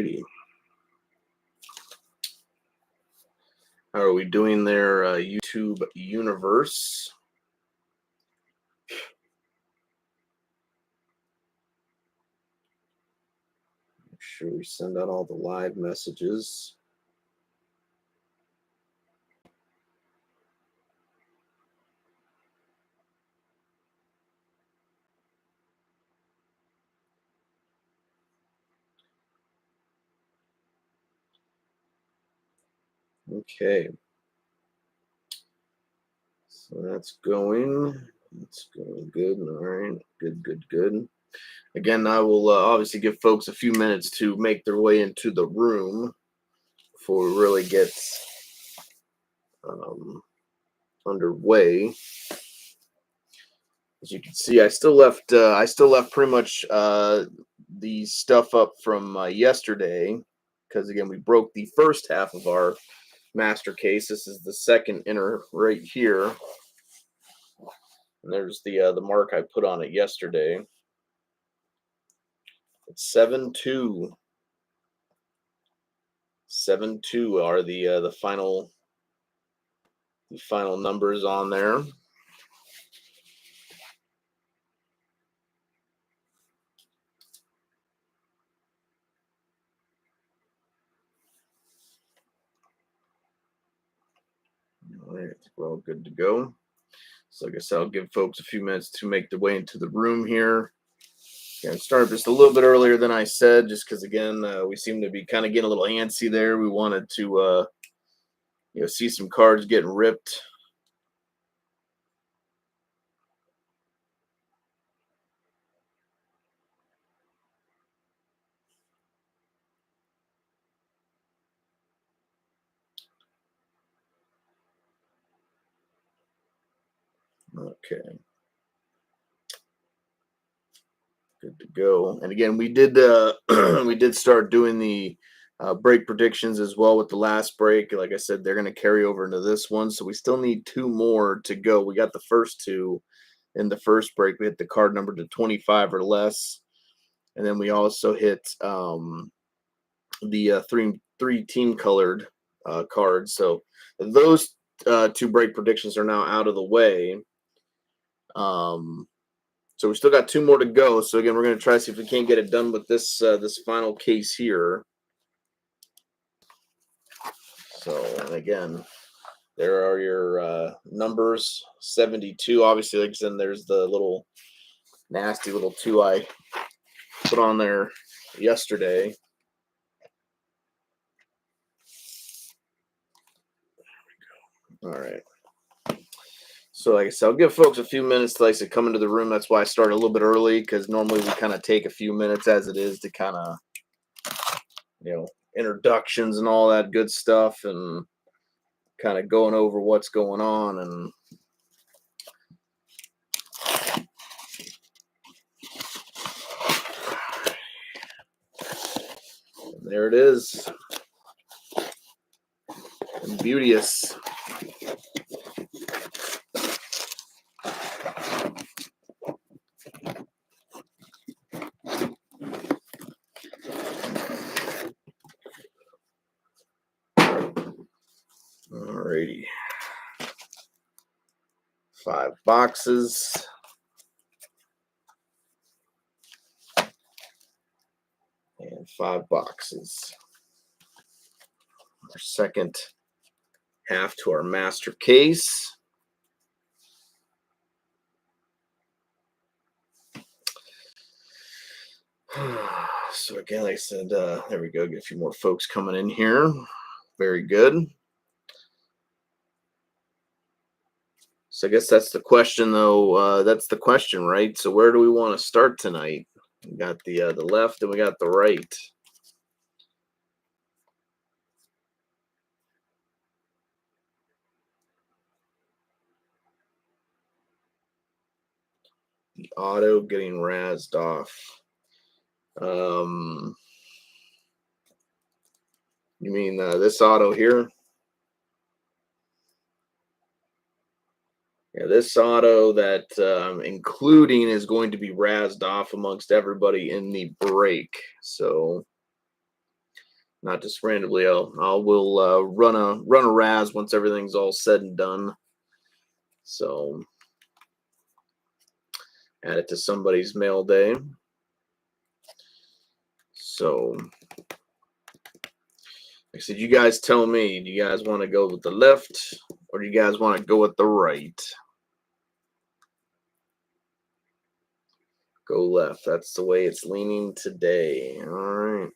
Alrighty. How are we doing there, YouTube universe? Make sure we send out all the live messages. Okay. So that's going. It's going good. All right. Good. Again, I will obviously give folks a few minutes to make their way into the room before we really get underway. As you can see, I still left pretty much the stuff up from yesterday, because again we broke the first half of our master case. This is the second inner right here, and there's the mark I put on it yesterday. It's 7-2. 7-2 are the final numbers on there. All right, we're all good to go. So like I said, I'll give folks a few minutes to make their way into the room here. And started just a little bit earlier than I said, just because again we seem to be kind of getting a little antsy there. We wanted to see some cards getting ripped. Okay. Good to go. And again, we did we did start doing the break predictions as well with the last break. Like I said, they're going to carry over into this one, so we still need two more to go. We got the first two in the first break. We hit the card number to 25 or less, and then we also hit the three team colored cards. So those two break predictions are now out of the way. So we still got two more to go. So again, we're going to try to see if we can't get it done with this this final case here. So, and again, there are your numbers. 72. Obviously, like I said, there's the little nasty little 2 I put on there yesterday. All right. So like I said, I'll give folks a few minutes to, like I said, come into the room. That's why I started a little bit early, because normally we kind of take a few minutes as it is to kind of, introductions and all that good stuff, and kind of going over what's going on. And there it is. And beauteous. Alrighty. 5 boxes. And 5 boxes. Our second half to our master case. So again, like I said, there we go. Get a few more folks coming in here. Very good. So I guess that's the question, though. That's the question, right? So where do we want to start tonight? We got the left and we got the right. The auto getting razzed off. You mean this auto here? Yeah, this auto that I'm including is going to be razzed off amongst everybody in the break. So Not just randomly. We'll run a Raz once everything's all said and done. So add it to somebody's mail day. So I said, you guys tell me, do you guys want to go with the left or do you guys want to go with the right? Go left. That's the way it's leaning today. All right.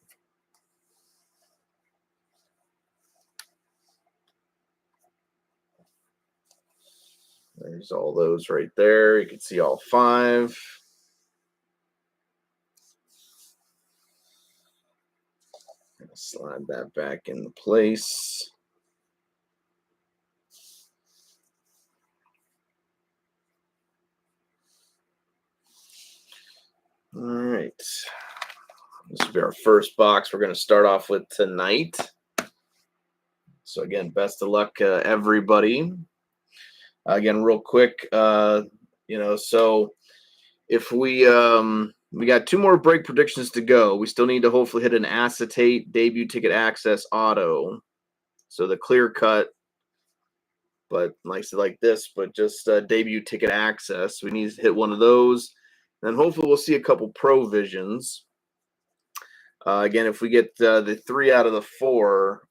There's all those right there. You can see all 5. Slide that back into place. All right. This will be our first box we're going to start off with tonight. So again, best of luck, everybody. Again, real quick, so if we got 2 more break predictions to go. We still need to hopefully hit an acetate debut ticket access auto. So the clear cut, but like this, but just debut ticket access. We need to hit one of those. And hopefully we'll see a couple Pro Visions. Again, if we get the 3 out of the 4,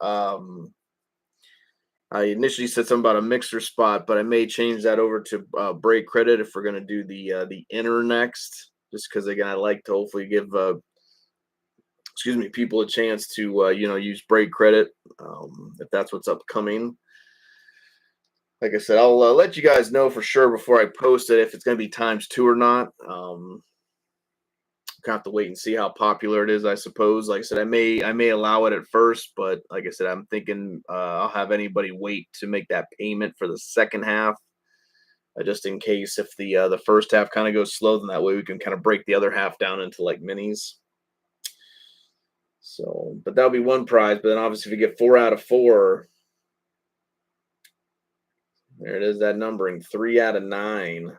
I initially said something about a mixer spot, but I may change that over to break credit if we're going to do the inner next. Just because, again, I like to hopefully give people a chance to use break credit if that's what's upcoming. Like I said, I'll let you guys know for sure before I post it if it's going to be ×2 or not. Have to wait and see how popular it is, I suppose. Like I said, I may allow it at first, but like I said, I'm thinking I'll have anybody wait to make that payment for the second half, just in case if the first half kind of goes slow, then that way we can kind of break the other half down into like minis. So, but that'll be one prize. But then obviously, if you get 4 out of 4, there it is. That numbering 3 out of 9.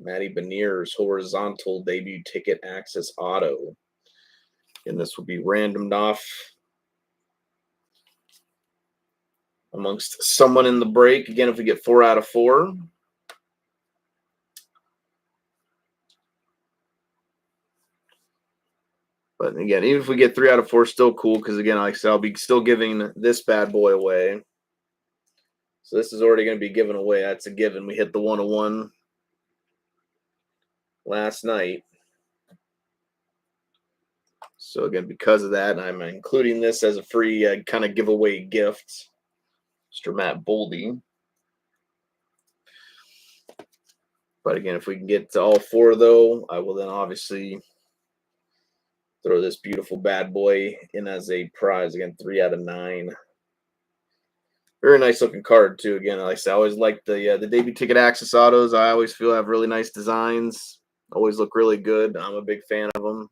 Matty Beniers horizontal debut ticket access auto. And this will be randomed off amongst someone in the break. Again, if we get 4 out of 4. But again, even if we get 3 out of 4, still cool. Because again, like I said, I'll be still giving this bad boy away. So this is already going to be given away. That's a given. We hit the 101 last night. So again, because of that, I'm including this as a free kind of giveaway gift. Mr. Matt Boldy. But again, if we can get to all 4, though, I will then obviously throw this beautiful bad boy in as a prize. Again, 3 out of 9. Very nice looking card, too. Again, like I said, I always like the debut ticket access autos. I always feel have really nice designs. Always look really good. I'm a big fan of them.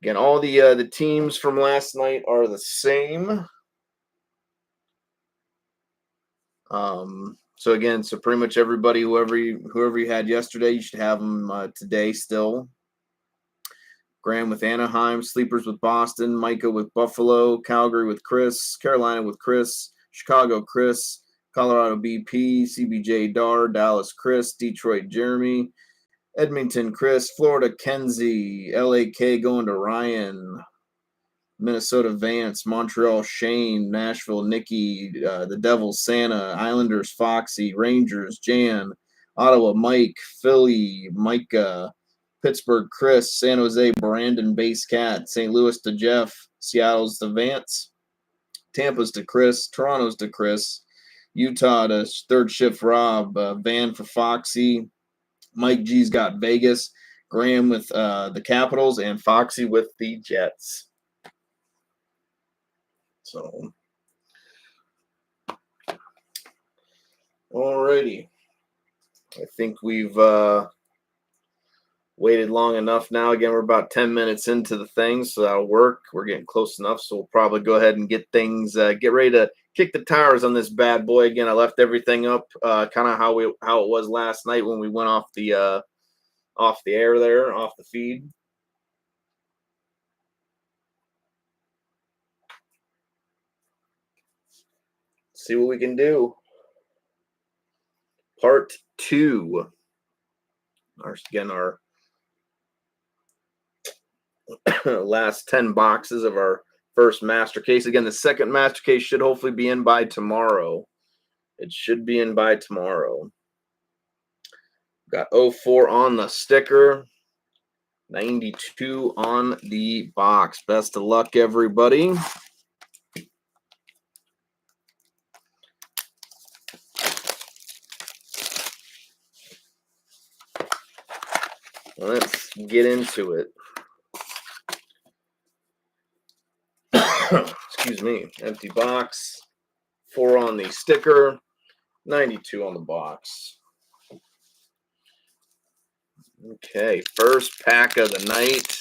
Again, all the teams from last night are the same. So again, pretty much everybody, whoever you had yesterday, you should have them today still. Graham with Anaheim, Sleepers with Boston, Micah with Buffalo, Calgary with Chris, Carolina with Chris, Chicago Chris, Colorado BP, CBJ Dar, Dallas Chris, Detroit Jeremy, Edmonton Chris, Florida Kenzie, LAK going to Ryan, Minnesota Vance, Montreal Shane, Nashville Nikki, the Devils Santa, Islanders Foxy, Rangers Jan, Ottawa Mike, Philly Micah, Pittsburgh Chris, San Jose Brandon Base Cat, St. Louis to Jeff, Seattle's to Vance, Tampa's to Chris, Toronto's to Chris, Utah to Third Shift Rob, Van for Foxy, Mike G's got Vegas, Graham with the Capitals, and Foxy with the Jets. So, alrighty. I think we've waited long enough now. Again, we're about 10 minutes into the thing, so that'll work. We're getting close enough, so we'll probably go ahead and get things, get ready to kick the tires on this bad boy. Again, I left everything up kind of how it was last night when we went off the air there, off the feed. see what we can do. Part 2. Our last 10 boxes of our first master case. Again, the second master case should hopefully be in by tomorrow. It should be in by tomorrow. Got 04 on the sticker, 92 on the box. Best of luck, everybody. Let's get into it. Excuse me. Empty box. 4 on the sticker. 92 on the box. Okay, first pack of the night.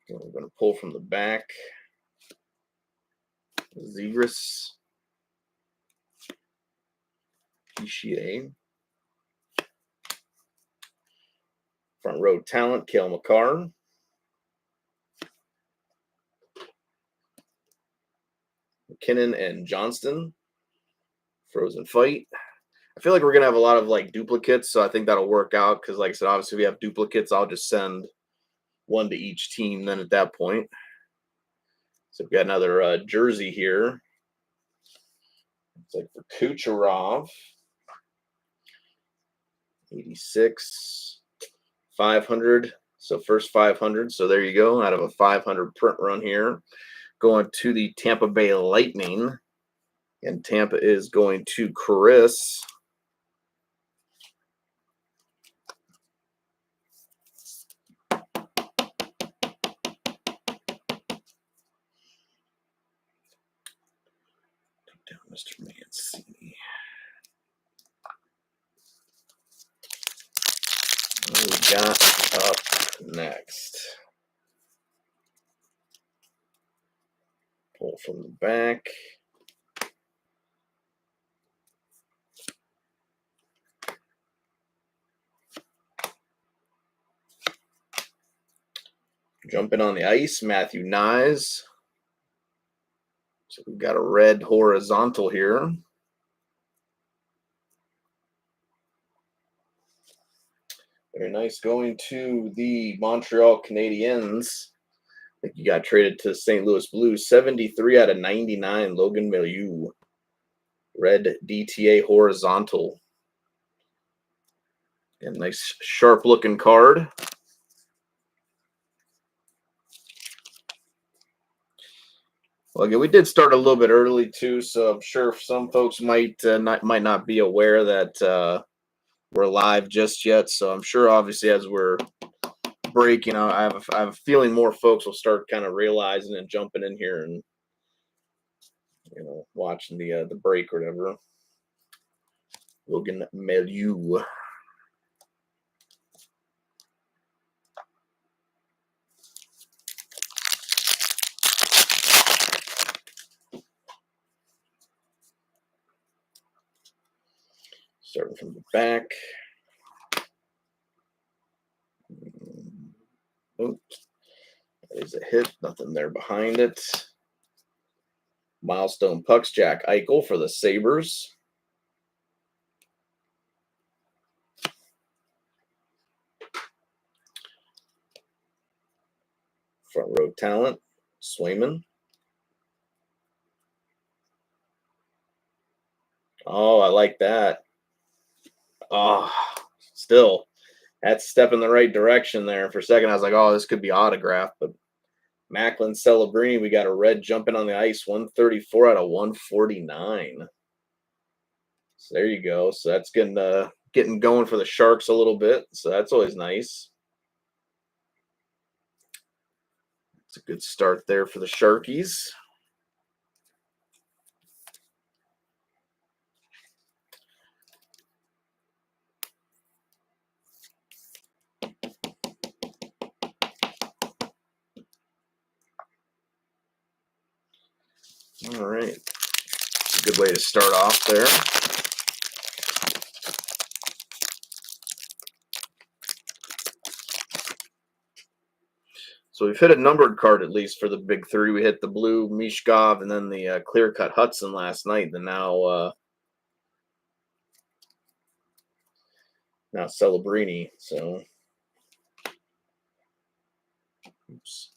We're going to pull from the back. Zegras. Pichier. Front row talent, Cale Makar. McKinnon and Johnston. Frozen Fight. I feel like we're going to have a lot of like duplicates, so I think that'll work out because, like I said, obviously if we have duplicates, I'll just send one to each team then at that point. So we've got another jersey here. It's like for Kucherov. 86. 500. So first 500. So there you go. Out of a 500 print run here. Going to the Tampa Bay Lightning. And Tampa is going to Chris. Down Mr. Mancini. What we got up next? Pull from the back. Jumping on the ice, Matthew Knies. So we've got a red horizontal here. Very nice. Going to the Montreal Canadiens. I think you got traded to St. Louis Blues. 73 out of 99, Logan Milieu. Red DTA horizontal. And nice sharp-looking card. Well, again, we did start a little bit early too, so I'm sure some folks might not be aware that we're live just yet. So I'm sure, obviously, as we're breaking, I have a feeling more folks will start kind of realizing and jumping in here and watching the break or whatever. Logan Milieu. Starting from the back. Oops. That is a hit. Nothing there behind it. Milestone pucks, Jack Eichel for the Sabres. Front row talent, Swayman. Oh, I like that. Oh, still, that's a step in the right direction there. For a second, I was like, oh, this could be autographed. But Macklin Celebrini, we got a red jumping on the ice, 134 out of 149. So there you go. So that's getting going for the Sharks a little bit. So that's always nice. It's a good start there for the Sharkies. All right. Good way to start off there. So we've hit a numbered card at least for the big three. We hit the blue Mishkov and then the clear cut Hudson last night. And now Celebrini. So, oops.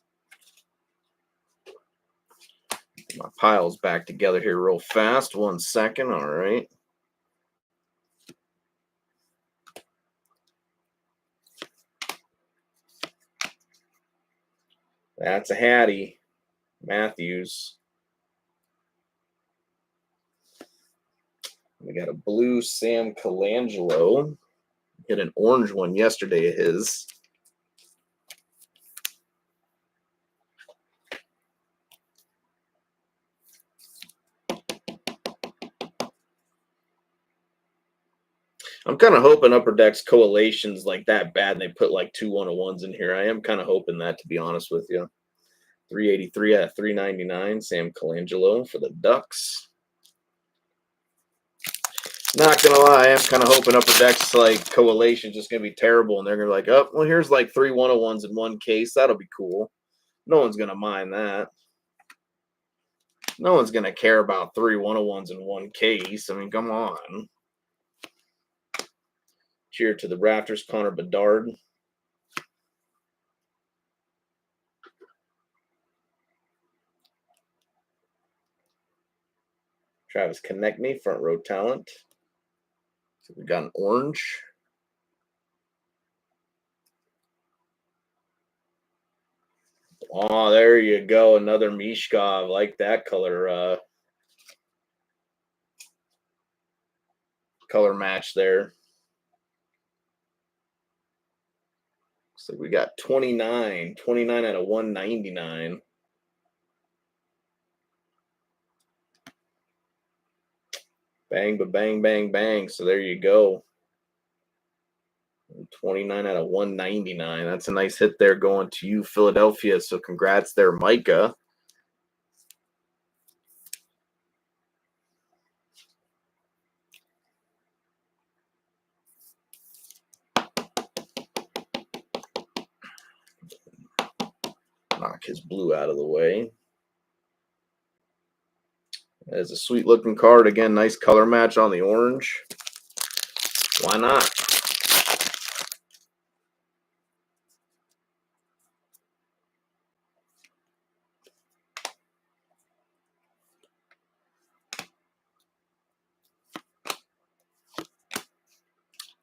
My pile's back together here real fast. 1 second. All right. That's a Hattie. Matthews. We got a blue Sam Colangelo. Hit an orange one yesterday of his. I'm kind of hoping Upper Deck's Coalition's like that bad and they put like 2 101s in here. I am kind of hoping that, to be honest with you. 383 out of 399. Sam Colangelo for the Ducks. Not gonna lie, I'm kind of hoping Upper Deck's like Coalition's just gonna be terrible, and they're gonna be like, oh, well, here's like 3 101s in one case. That'll be cool. No one's gonna mind that. No one's gonna care about 3 101s in one case. I mean, come on. Cheer to the Raptors, Connor Bedard. Travis Konechny, front row talent. So we got an orange. Oh, there you go. Another Mishkov. Like that color color match there. So we got 29 out of 199. Bang, ba bang, bang, bang. So there you go. 29 out of 199. That's a nice hit there going to you, Philadelphia. So congrats there, Micah. Knock his blue out of the way. That is a sweet looking card. Again, nice color match on the orange. Why not?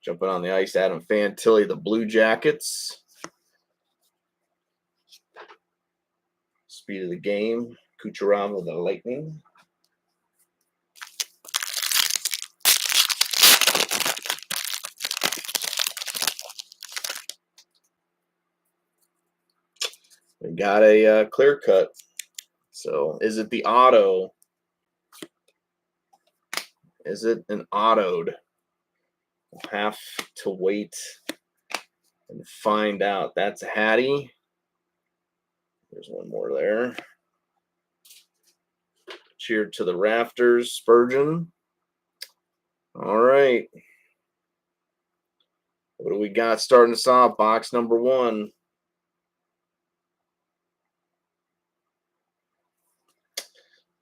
Jumping on the ice, Adam Fantilli, the Blue Jackets. Speed of the game, Kucherov, the Lightning. We got a clear cut. So is it the auto? Is it an autoed? We'll have to wait and find out. That's a Hattie. There's one more there. Cheer to the Rafters, Spurgeon. All right. What do we got starting us off? Box number 1.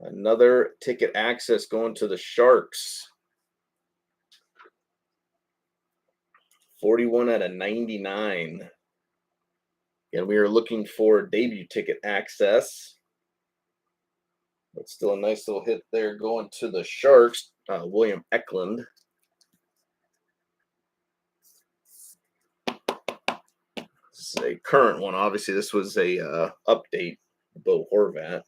Another ticket access going to the Sharks. 41 out of 99. And we are looking for debut ticket access. But still a nice little hit there going to the Sharks. William Eklund. This is a current one. Obviously, this was a update. Bo Horvat.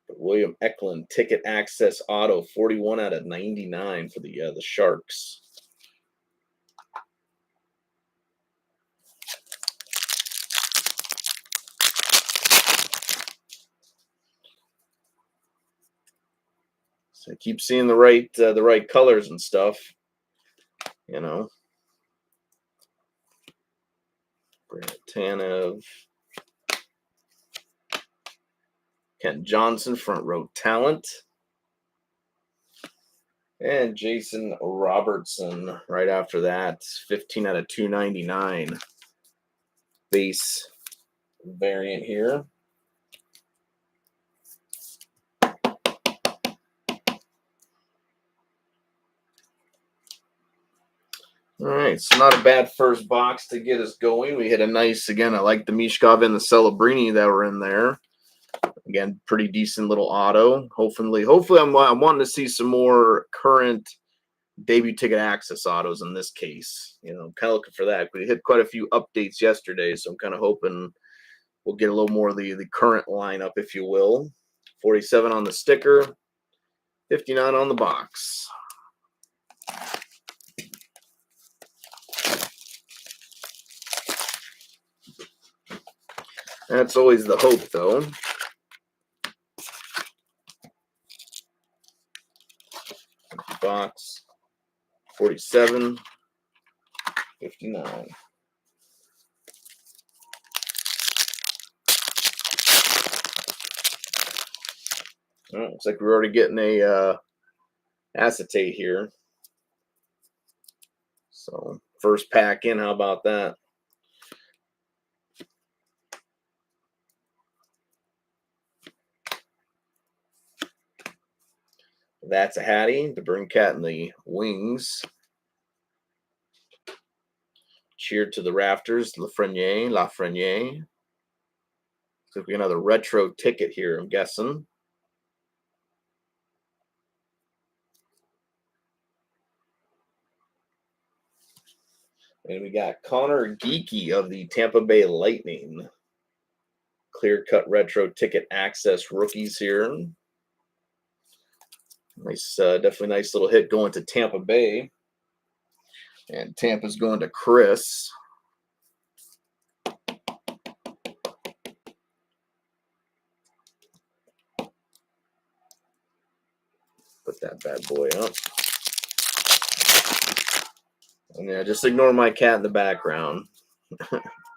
But William Eklund, ticket access auto, 41 out of 99 for the Sharks. So I keep seeing the right colors and stuff, you know. Brad Tanev, Kent Johnson, front row talent. And Jason Robertson right after that. 15 out of 299. Base variant here. All right, so not a bad first box to get us going. We hit a nice, again, I like the Mishkov and the Celebrini that were in there. Again, pretty decent little auto. Hopefully I'm wanting to see some more current debut ticket access autos in this case. You know, kind of looking for that. We hit quite a few updates yesterday, so I'm kind of hoping we'll get a little more of the current lineup, if you will. 47 on the sticker, 59 on the box. That's always the hope, though. Box 47, 59. Oh, looks like we're already getting a acetate here. So first pack in, how about that? That's a Hattie, the Burncat and the Wings. Cheered to the rafters, Lafreniere. So we got another retro ticket here, I'm guessing. And we got Connor Geeky of the Tampa Bay Lightning. Clear-cut retro ticket access rookies here. Nice, definitely nice little hit going to Tampa Bay. And Tampa's going to Chris. Put that bad boy up. And yeah, just ignore my cat in the background.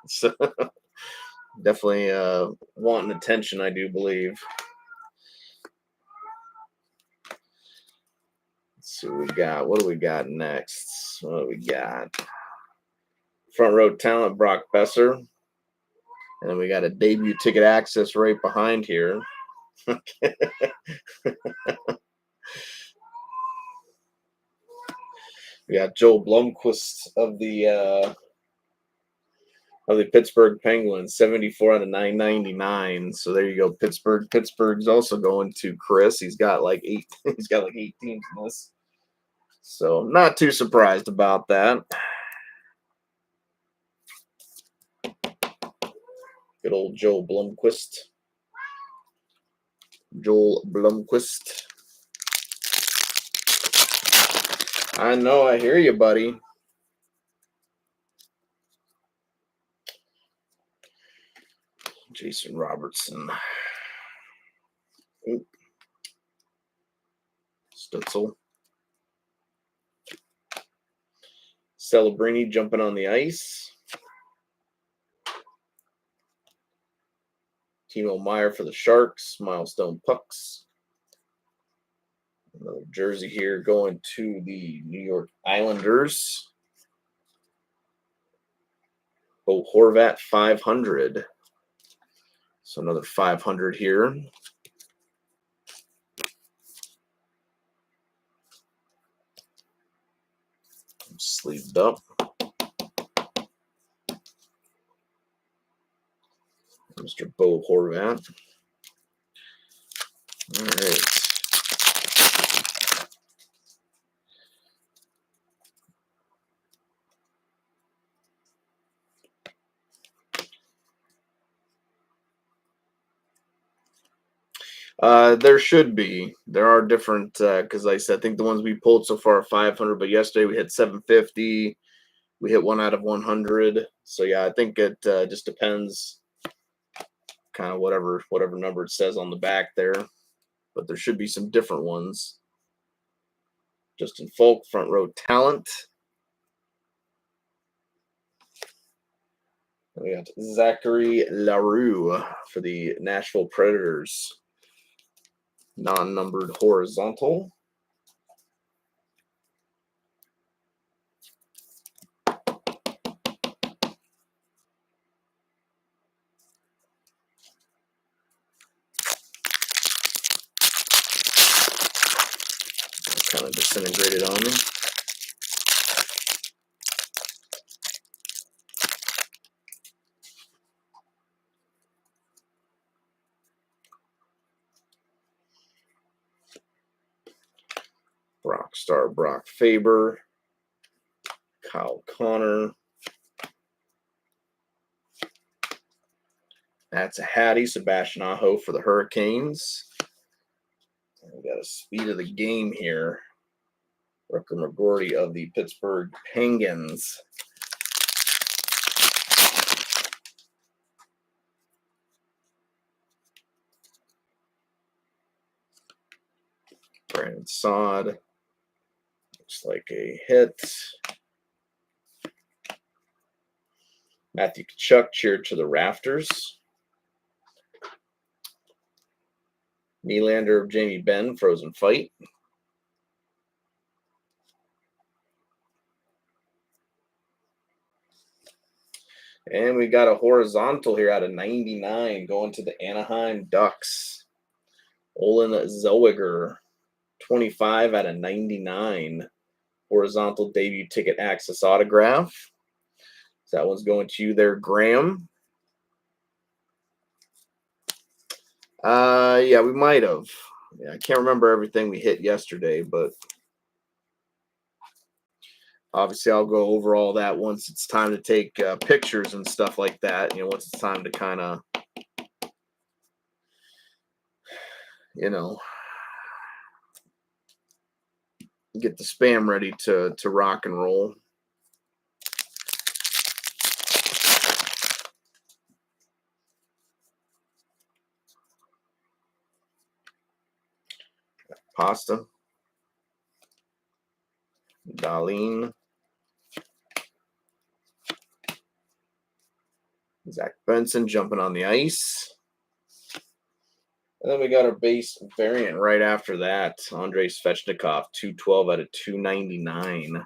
So definitely wanting attention, I do believe. Let's see what we got. What do we got next? What do we got? Front row talent, Brock Besser. And then we got a debut ticket access right behind here. We got Joel Blomqvist of the Pittsburgh Penguins, 74 out of 999. So there you go, Pittsburgh. Pittsburgh's also going to Chris. He's got like 8. He's got like 8 teams in this. So not too surprised about that. Good old Joel Blomqvist. Joel Blomqvist. I know, I hear you, buddy. Jason Robertson. Ooh. Stutzel. Celebrini jumping on the ice. Timo Meier for the Sharks. Milestone Pucks. Another jersey here going to the New York Islanders. Bo Horvat 500. So another 500 here. Sleeved up. Mr. Bo Horvat. All right. There should be. There are different, because like I said, I think the ones we pulled so far are 500, but yesterday we hit 750. We hit 1 out of 100. So yeah, I think it just depends, kind of whatever number it says on the back there. But there should be some different ones. Justin Falk, front row talent. We got Zachary LaRue for the Nashville Predators. Non-numbered horizontal. disintegrated on me. Rockstar Brock Faber, Kyle Connor. That's a Hattie, Sebastian Aho for the Hurricanes. We got a speed of the game here. Rooker McGroarty of the Pittsburgh Penguins. Brandon Saad. Looks like a hit. Matthew Tkachuk cheered to the rafters. Nylander of Jamie Benn, Frozen Fight. And we got a horizontal here out of 99 going to the Anaheim Ducks. Olin Zellweger, 25 out of 99. Horizontal debut ticket access autograph. So that one's going to you there, Graham. Yeah, we might have. Yeah, I can't remember everything we hit yesterday, but obviously I'll go over all that once it's time to take pictures and stuff like that. You know, once it's time to kind of, you know, get the spam ready to rock and roll. Pasta. Darlene. Zach Benson jumping on the ice. And then we got our base variant right after that. Andrei Svechnikov, 212 out of 299.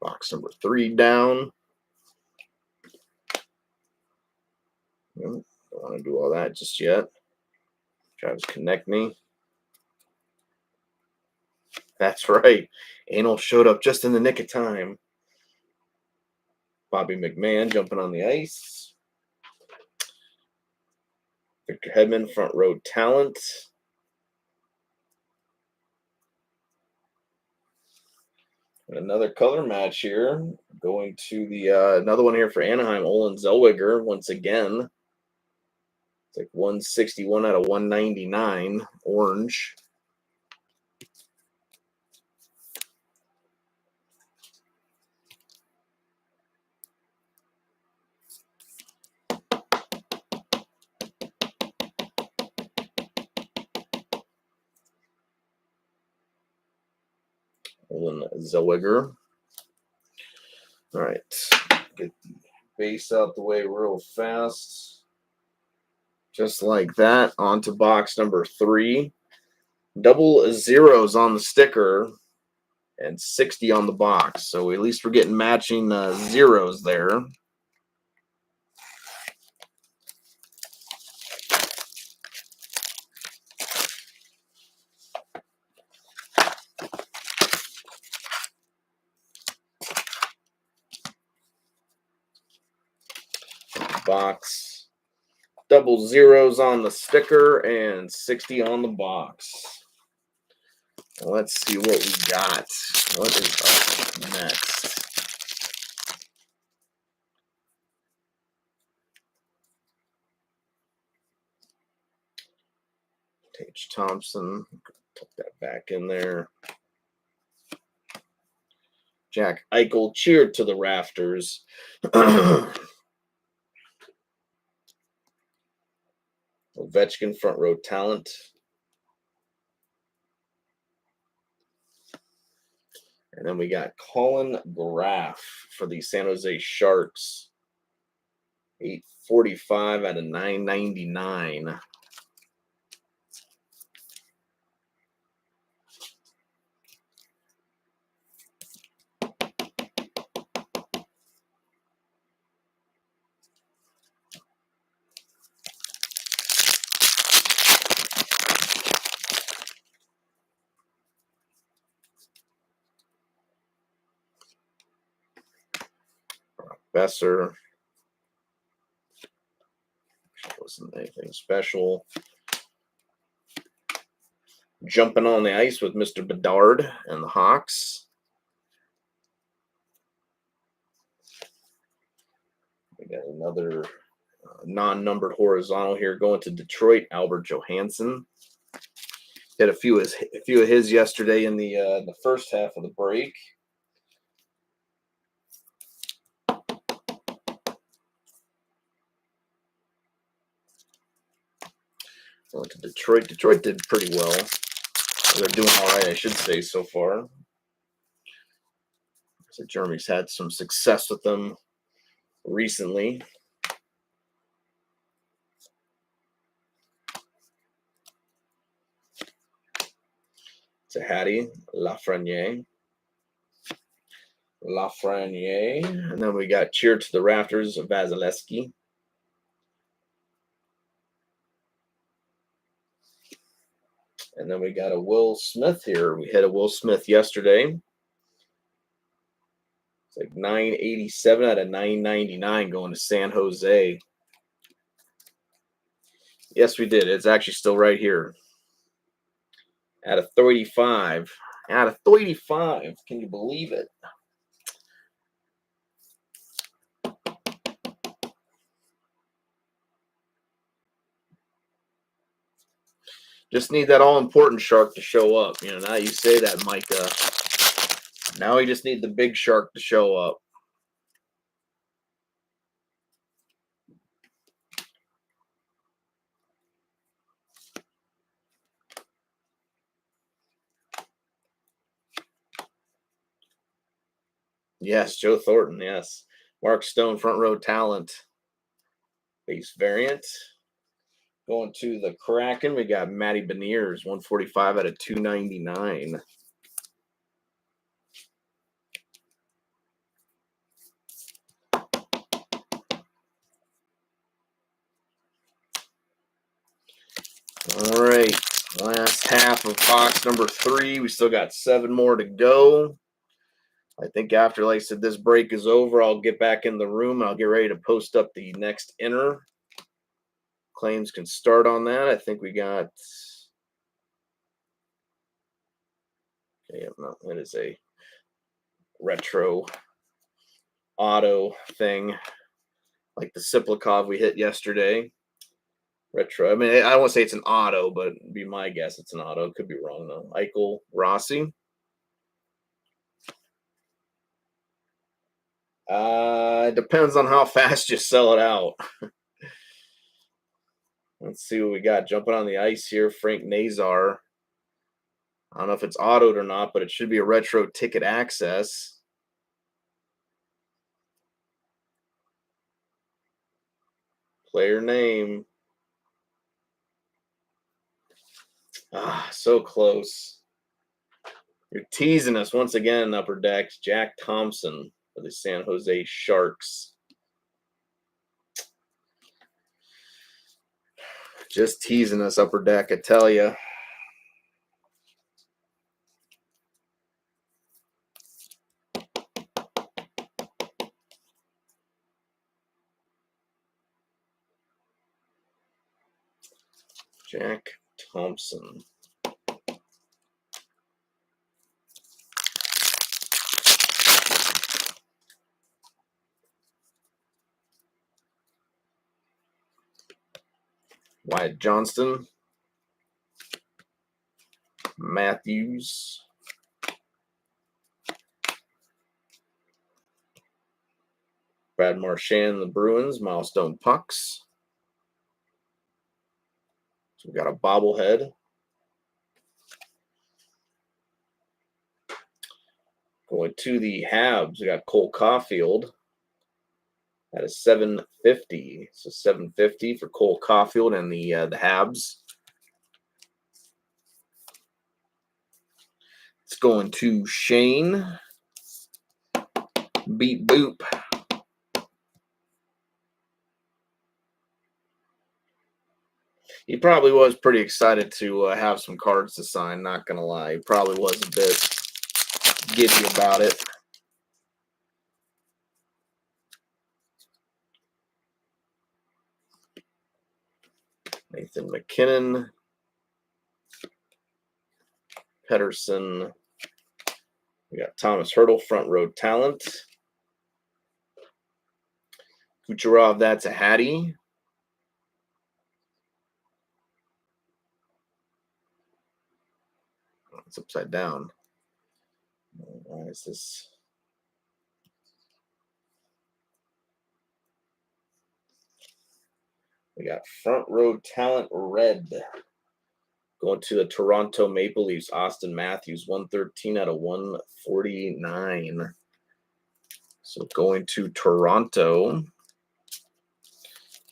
Box number 3 down. Don't want to do all that just yet. Travis Konechny. That's right. Anal showed up just in the nick of time. Bobby McMahon jumping on the ice. Victor Hedman, front row talent. And another color match here. Going to the another one here for Anaheim. Olin Zellweger once again. It's like 161 out of 199. Orange. Olin Zellweger. All right. Get the base out the way real fast. Just like that. On to box number 3. Double zeros on the sticker and 60 on the box. So at least we're getting matching zeros there. Box. Double zeros on the sticker and 60 on the box. Let's see what we got. What is up next? Tage Thompson. Put that back in there. Jack Eichel cheered to the rafters. Ovechkin, front row talent. And then we got Colin Graff for the San Jose Sharks. 845 out of 999. Besser. Wasn't anything special. Jumping on the ice with Mr. Bedard and the Hawks. We got another non-numbered horizontal here going to Detroit. Albert Johansson. Had a few of his yesterday in the first half of the break. Going to Detroit. Detroit did pretty well. They're doing all right, I should say, so far. So Jeremy's had some success with them recently. Hattie Lafreniere. And then we got Cheer to the Rafters of Vasilevsky. And then we got a Will Smith here. We had a Will Smith yesterday. It's like 987 out of 999 going to San Jose. Yes, we did. It's actually still right here. Out of 35. Out of 35. Can you believe it? Just need that all-important shark to show up. You know, now you say that, Micah. Now we just need the big shark to show up. Yes, Joe Thornton, yes. Mark Stone, front row talent. Base variant. Going to the Kraken, we got Matty Beniers, 145 out of 299. All right, last half of box number 3. We still got 7 more to go. I think after, like I said, this break is over, I'll get back in the room and I'll get ready to post up the next inner. Claims can start on that. I think we got. Okay, no, that is a retro auto thing, like the Siplikov we hit yesterday. Retro. I mean, I don't want to say it's an auto, but it'd be my guess it's an auto. Could be wrong though. Eichel Rossi. It depends on how fast you sell it out. Let's see what we got. Jumping on the ice here, Frank Nazar. I don't know if it's autoed or not, but it should be a retro ticket access. Player name. Ah, so close. You're teasing us once again, Upper Decks. Jack Thompson for the San Jose Sharks. Just teasing us, Upper Deck, I tell you. Jack Thompson. Wyatt Johnston. Matthews. Brad Marchand, the Bruins. Milestone Pucks. So we got a bobblehead. Going to the Habs, we got Cole Caulfield. at a 750. So 750 for Cole Caulfield and the Habs. It's going to Shane. Beat Boop. He probably was pretty excited to have some cards to sign, not going to lie. He probably was a bit giddy about it. Nathan McKinnon. Pedersen. We got Thomas Hertl, front row talent. Kucherov, that's a Hattie. Oh, it's upside down. Why is this? We got front row talent red. Going to the Toronto Maple Leafs, Austin Matthews, 113 out of 149. So going to Toronto.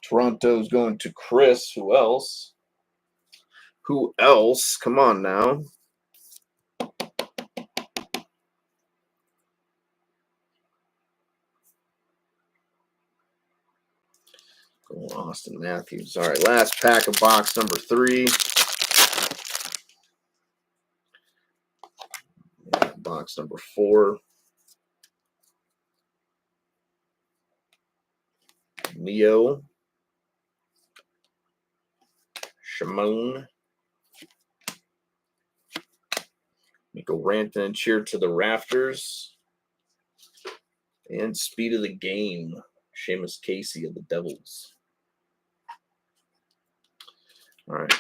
Toronto's going to Chris. Who else? Who else? Come on now. Austin Matthews. All right, last pack of box number 3. Box number 4. Neo. Shimon. Nico Ranton and Cheer to the Rafters. And Speed of the Game. Seamus Casey of the Devils. All right.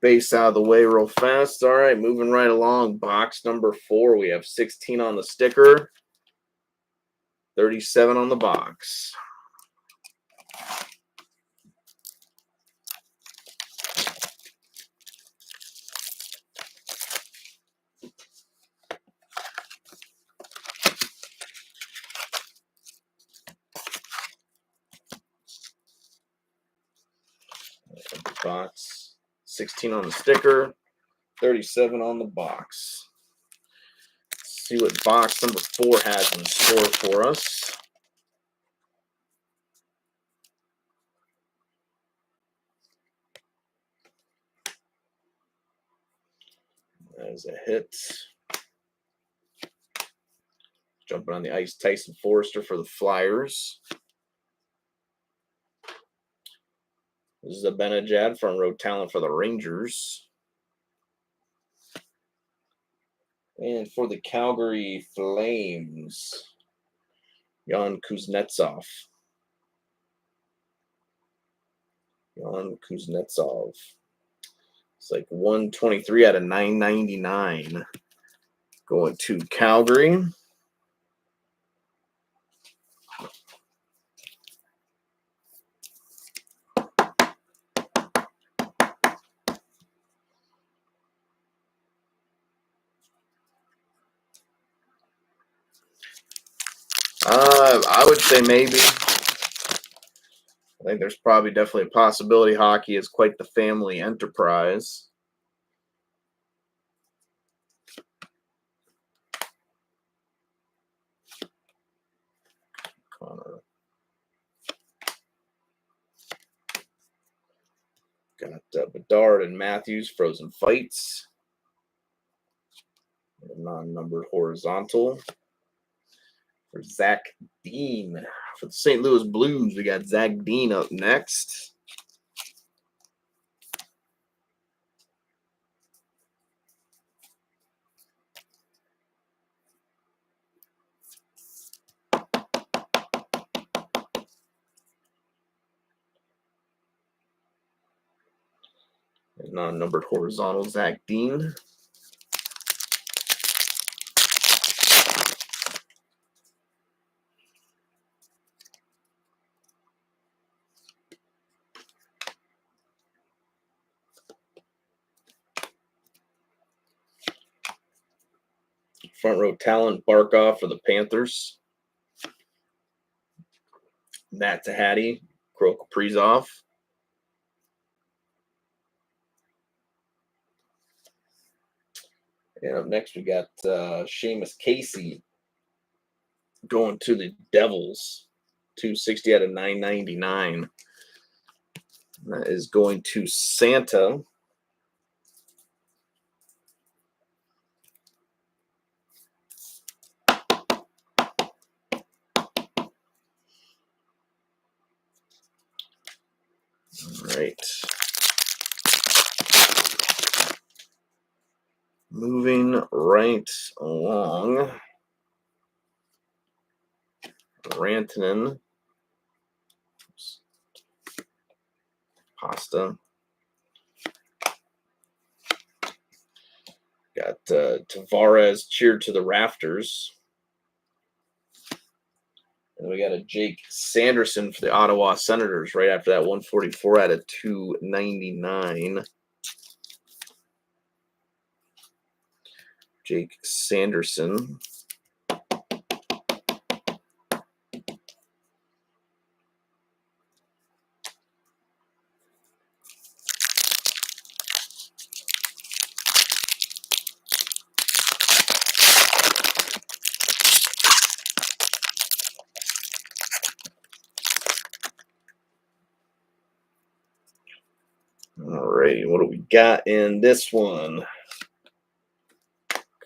Base out of the way real fast. All right, moving right along. Box number 4. We have 16 on the sticker. 37 on the box. Box. 16 on the sticker. 37 on the box. Let's see what box number 4 has in store for us. As a hit. Jumping on the ice, Tyson Forrester for the Flyers. This is a Benajad, front row talent for the Rangers. And for the Calgary Flames, Jan Kuznetsov. Jan Kuznetsov. It's like 123 out of 999. Going to Calgary. I would say maybe. I think there's probably definitely a possibility. Hockey is quite the family enterprise. Connor. Got Bedard and Matthews, Frozen Fights. A non-numbered horizontal. For Zach Dean. For the St. Louis Blues, we got Zach Dean up next. Non-numbered horizontal, Zach Dean. Front row talent, Barkov for the Panthers. Matt Tahati, Kirill Kaprizov. And up next, we got Seamus Casey going to the Devils. 260 out of 999. That is going to Santa. All right. Moving right along. Rantanen. Pasta. Got Tavares cheered to the rafters. And we got a Jake Sanderson for the Ottawa Senators right after that 144 out of 299. Jake Sanderson. All right, what do we got in this one?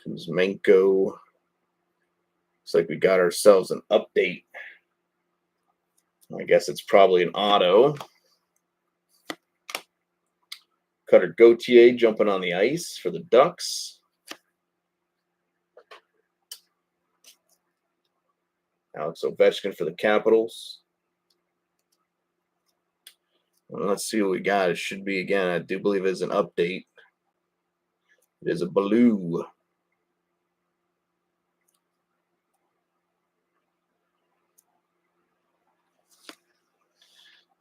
Kuzmenko. Looks like we got ourselves an update. I guess it's probably an auto. Cutter Gauthier jumping on the ice for the Ducks. Alex Ovechkin for the Capitals. Well, let's see what we got. It should be, again, I do believe it's an update. It is a blue.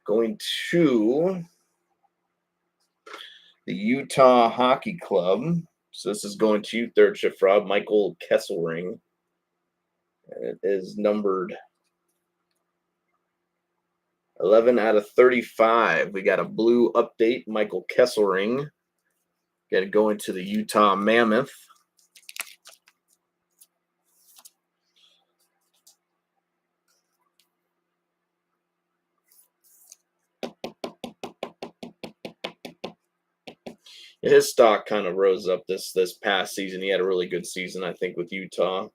Going to the Utah Hockey Club. So this is going to you, third shift Rob, Michael Kesselring. And it is numbered 11 out of 35. We got a blue update, Michael Kesselring. Got to go into the Utah Mammoth. His stock kind of rose up this past season. He had a really good season, I think, with Utah.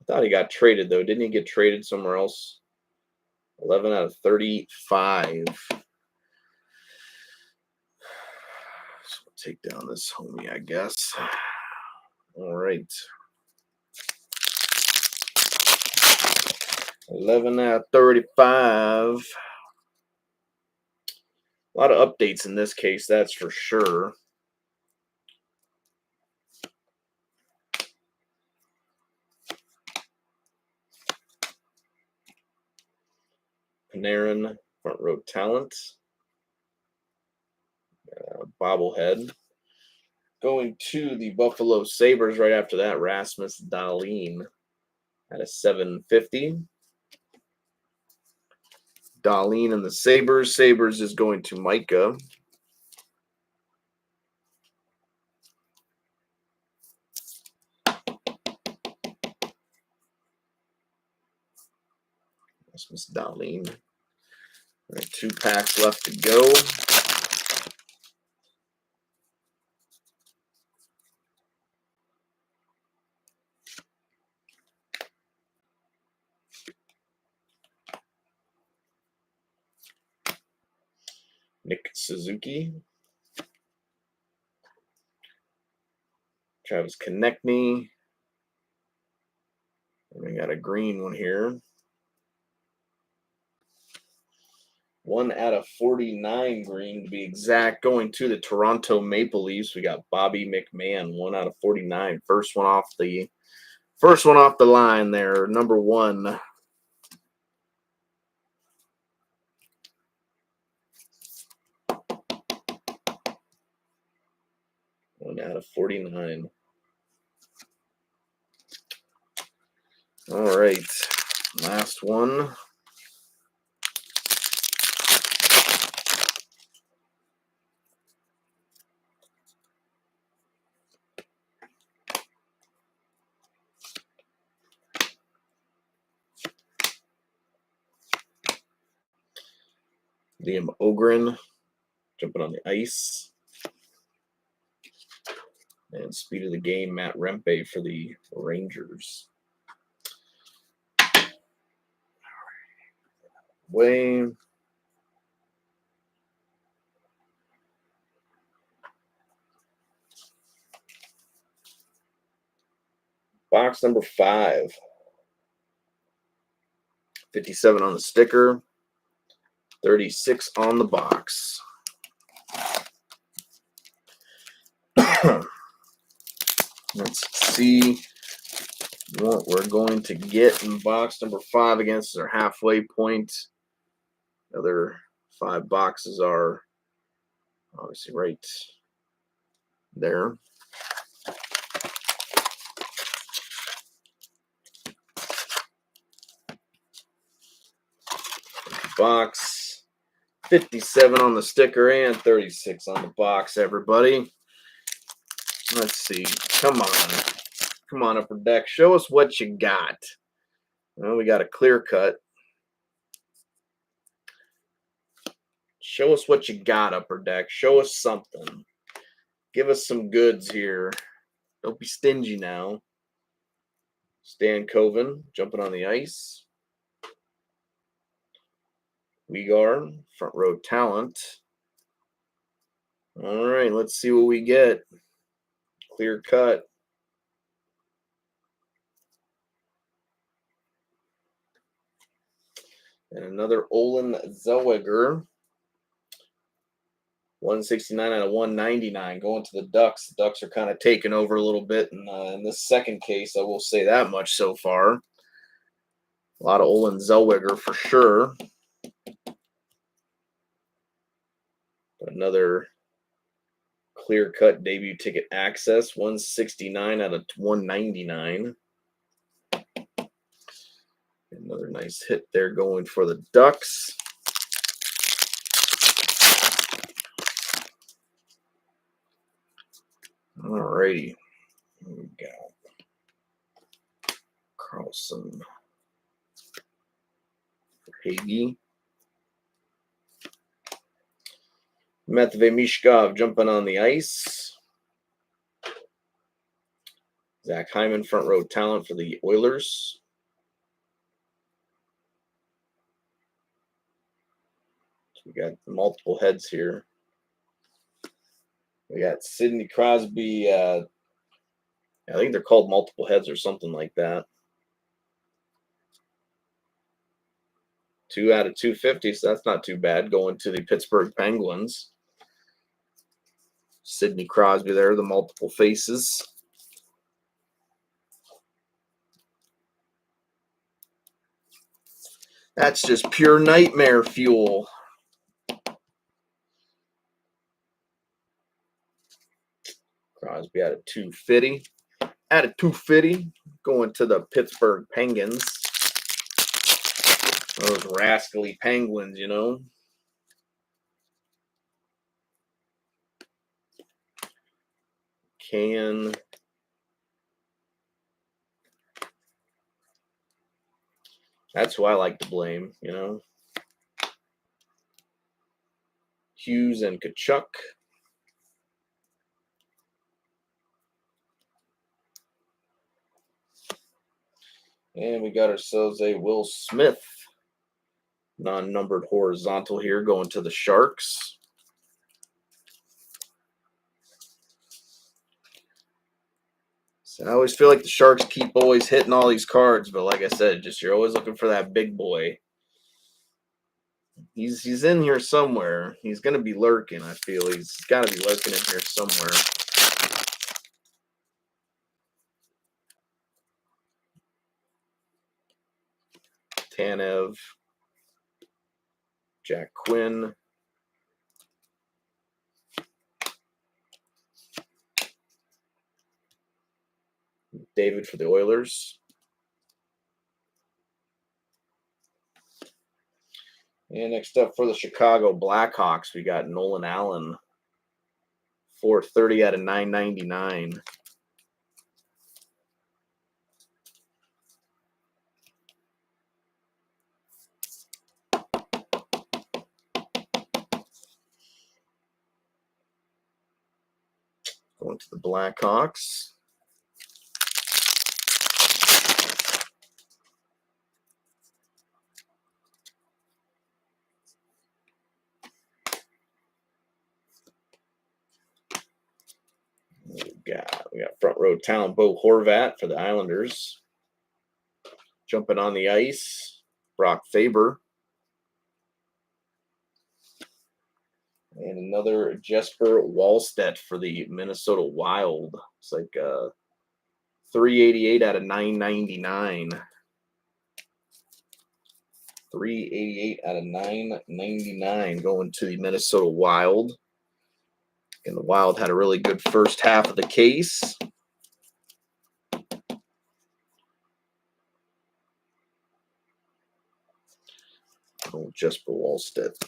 I thought he got traded, though. Didn't he get traded somewhere else? 11 out of 35. So we'll take down this homie, I guess. All right. 11 out of 35. A lot of updates in this case, that's for sure. Panarin, front row talent. Bobblehead. Going to the Buffalo Sabres right after that, Rasmus Dahlin at a 750. Dahlin and the Sabres. Sabres is going to Micah. Rasmus Dahlin. All right, 2 packs left to go. Nick Suzuki. Travis Konechny. And we got a green one here. 1 out of 49 green to be exact. Going to the Toronto Maple Leafs, we got Bobby McMahon. 1 out of 49. First one off the line there. Number 1. One out of 49. All right. Last one. Liam Ogren jumping on the ice. And speed of the game, Matt Rempe for the Rangers. Wayne. Box number 5. 57 on the sticker. 36 on the box. Let's see what we're going to get in box number 5 against our halfway point. The other 5 boxes are obviously right there. Box 57 on the sticker and 36 on the box, everybody. Let's see. Come on. Come on, Upper Deck. Show us what you got. Well, we got a clear cut. Show us what you got, Upper Deck. Show us something. Give us some goods here. Don't be stingy now. Stan Coven jumping on the ice. Weegar, front row talent. All right, let's see what we get. Clear cut. And another Olin Zellweger. 169 out of 199 going to the Ducks. The Ducks are kind of taking over a little bit in this second case. I will say that much so far. A lot of Olin Zellweger for sure. Another clear-cut debut ticket access. 169 out of 199. Another nice hit there going for the Ducks. Alrighty. Here we go. Carlson. Hagee. Matvey Mishkov jumping on the ice. Zach Hyman, front row talent for the Oilers. We got multiple heads here. We got Sidney Crosby. I think they're called multiple heads or something like that. 2 out of 250, so that's not too bad. Going to the Pittsburgh Penguins. Sidney Crosby there, the multiple faces. That's just pure nightmare fuel. Crosby out of 250. Out of 250, going to the Pittsburgh Penguins. Those rascally Penguins, you know. That's who I like to blame, you know. Hughes and Kachuk. And we got ourselves a Will Smith non-numbered horizontal here going to the Sharks. So I always feel like the Sharks keep always hitting all these cards, but like I said, just you're always looking for that big boy. He's in here somewhere. He's going to be lurking, I feel. He's got to be lurking in here somewhere. Tanev. Jack Quinn. David for the Oilers. And next up for the Chicago Blackhawks, we got Nolan Allen, 430 out of 999. Going to the Blackhawks. We got front row talent Bo Horvat for the Islanders. Jumping on the ice, Brock Faber. And another Jesper Wallstedt for the Minnesota Wild. It's like 388 out of 999. 388 out of 999 going to the Minnesota Wild. And the Wild had a really good first half of the case. Oh, Jesper Wallstedt.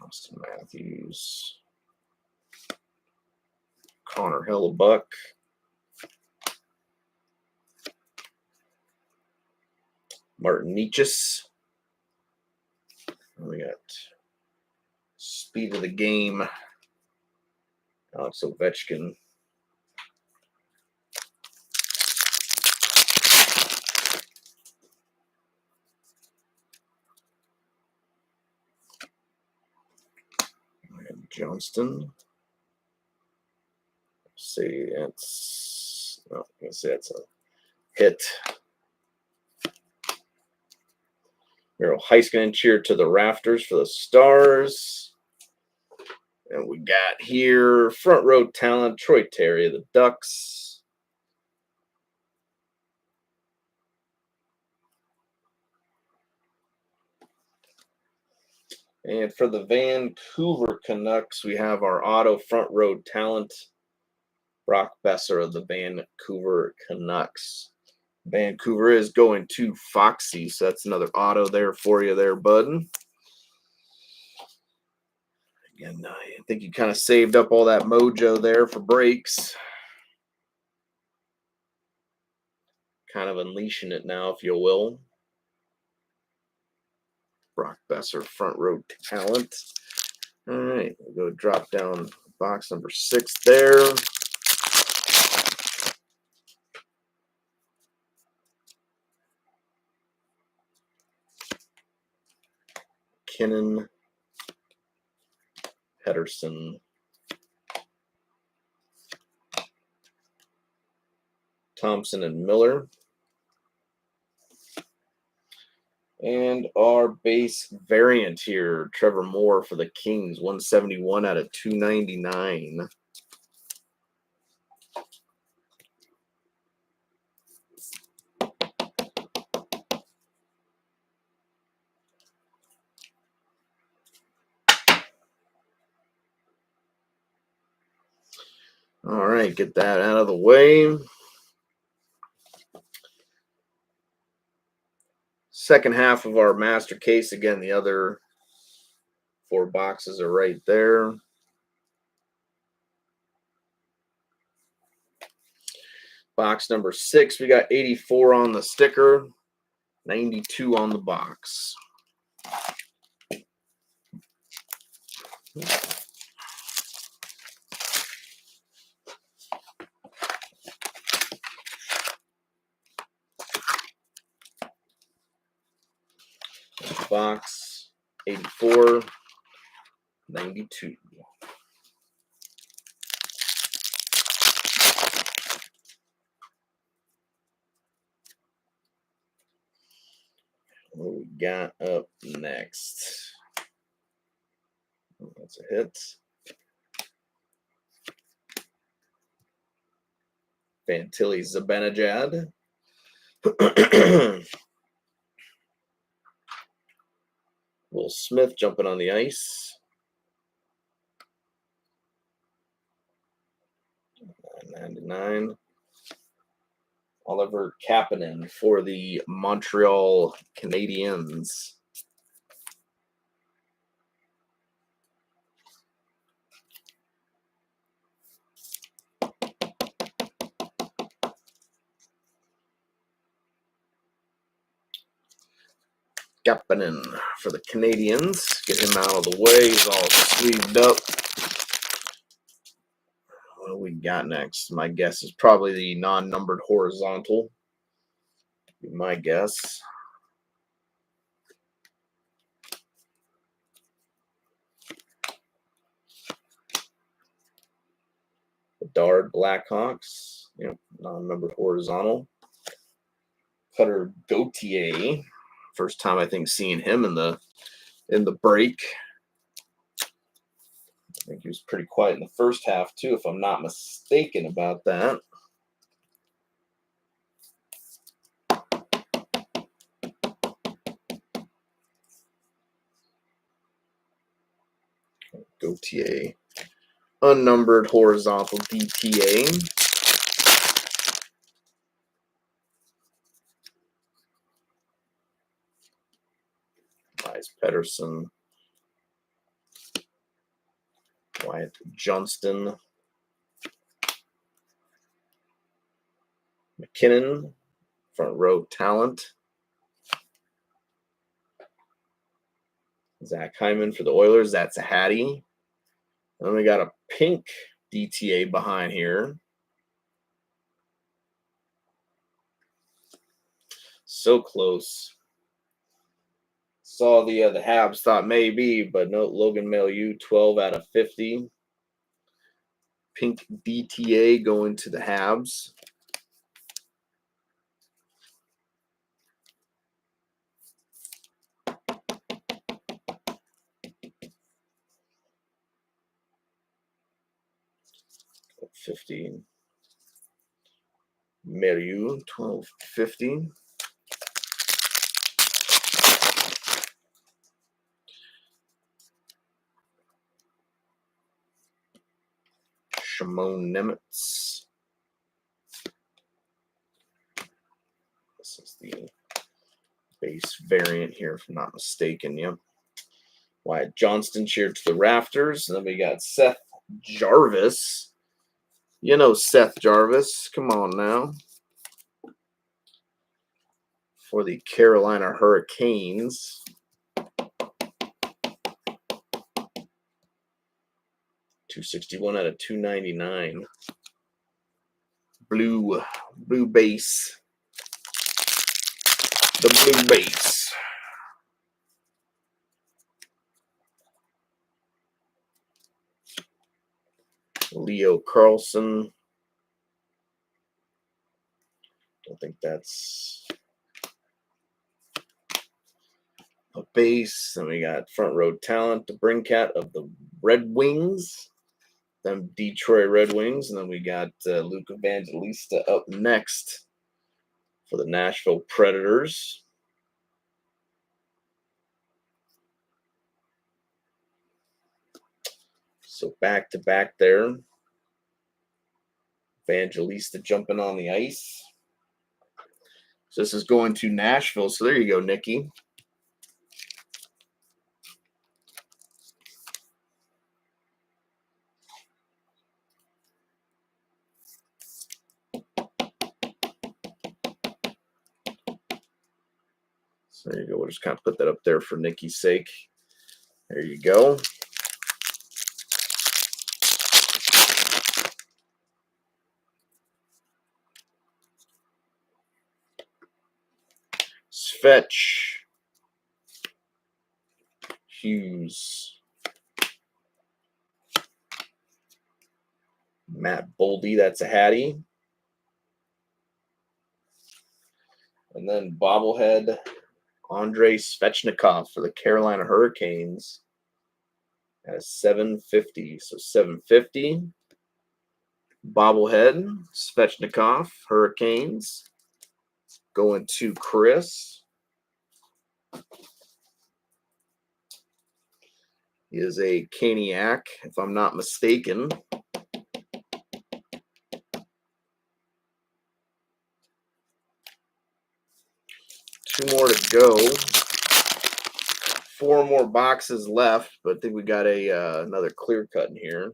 Austin Matthews. Connor Hellebuck. Martin Necas. We got speed of the game, Alex Ovechkin. Johnston. See, it's no, I'm gonna say it's a hit. Miro Heiskanen cheer to the rafters for the Stars. And we got here front row talent Troy Terry of the Ducks. And for the Vancouver Canucks, we have our auto front row talent Brock Besser of the Vancouver Canucks. Vancouver is going to Foxy, so that's another auto there for you there, bud. Again, I think you kind of saved up all that mojo there for breaks. Kind of unleashing it now, if you will. Brock Besser, front row talent. All right, we'll go drop down box number 6 there. Kinnan, Pedersen, Thompson, and Miller. And our base variant here, Trevor Moore for the Kings, 171 out of 299. All right, get that out of the way. Second half of our master case. Again, the other 4 boxes are right there. Box number 6, we got 84 on the sticker, 92 on the box. Box 84, 92. What we got up next? That's a hit. Fantilli Zibanejad. Will Smith jumping on the ice. $99. Oliver Kapanen for the Montreal Canadiens. Kapanen for the Canadiens. Get him out of the way. He's all sleeved up. What do we got next? My guess is probably the non-numbered horizontal. Be my guess. Bedard Blackhawks. Yep, non-numbered horizontal. Cutter Gauthier. First time I think seeing him in the break. I think he was pretty quiet in the first half too, if I'm not mistaken about that. Gauthier. Unnumbered horizontal DTA. Elias Pettersson. Wyatt Johnston. McKinnon. Front row talent. Zach Hyman for the Oilers. That's a Hattie. And then we got a pink DTA behind here. So close. Saw the Habs, thought maybe, but no. Logan Mailloux, 12 out of 50. Pink DTA going to the Habs. $15. Mailloux, $12.50. Shimon Nemitz. This is the base variant here, if I'm not mistaken. Yep. Wyatt Johnston cheered to the rafters. And then we got Seth Jarvis. You know Seth Jarvis. Come on now. For the Carolina Hurricanes. $261 out of $299. Blue base. The blue base. Leo Carlson. Don't think that's a base. Then we got front row talent, the Brinkat of the Red Wings. Them Detroit Red Wings. And then we got Luke Evangelista up next for the Nashville Predators. So back-to-back there. Evangelista jumping on the ice. So this is going to Nashville. So there you go, Nikki. So there you go. We'll just kind of put that up there for Nikki's sake. There you go. Fetch. Hughes. Matt Boldy, that's a Hattie. And then bobblehead Andrei Svechnikov for the Carolina Hurricanes at $750. So $750. Bobblehead Svechnikov, Hurricanes. Going to Chris. He is a Caniac, if I'm not mistaken. 2 more to go. 4 more boxes left, but I think we got another clear cut in here.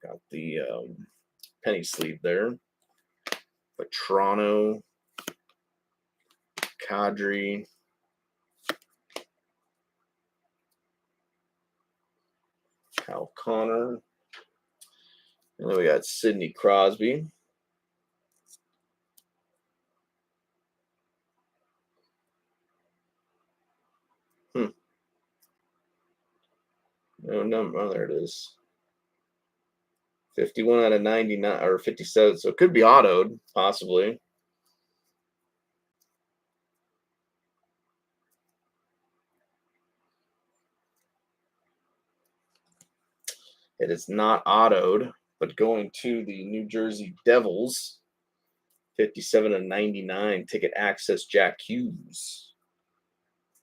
Got the penny sleeve there. Toronto, Kadri, Kyle Connor, and then we got Sidney Crosby. No number. Oh, there it is. 51 out of 99 or 57. So it could be autoed, possibly. It is not autoed, but going to the New Jersey Devils. 57 of 99. Ticket access, Jack Hughes.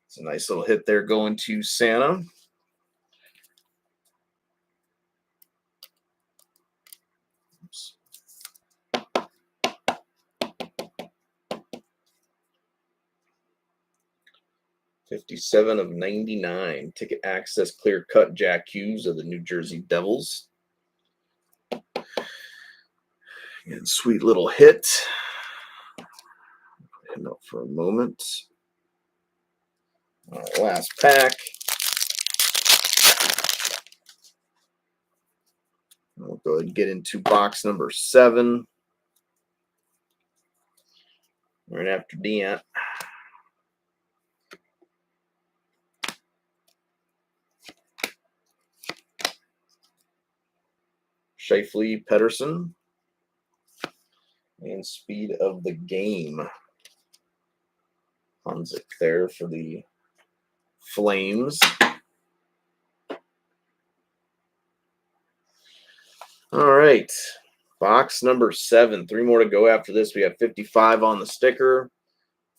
It's a nice little hit there going to Santa. Oops. $57 of 99. Ticket access, clear cut, Jack Hughes of the New Jersey Devils. And sweet little hit. Hang up for a moment. All right, last pack. We'll go ahead and get into box number 7. Right after Deant. Shifley, Pedersen, and speed of the game. Hunzik there for the Flames. All right, box number 7. 3 more to go after this. We have 55 on the sticker,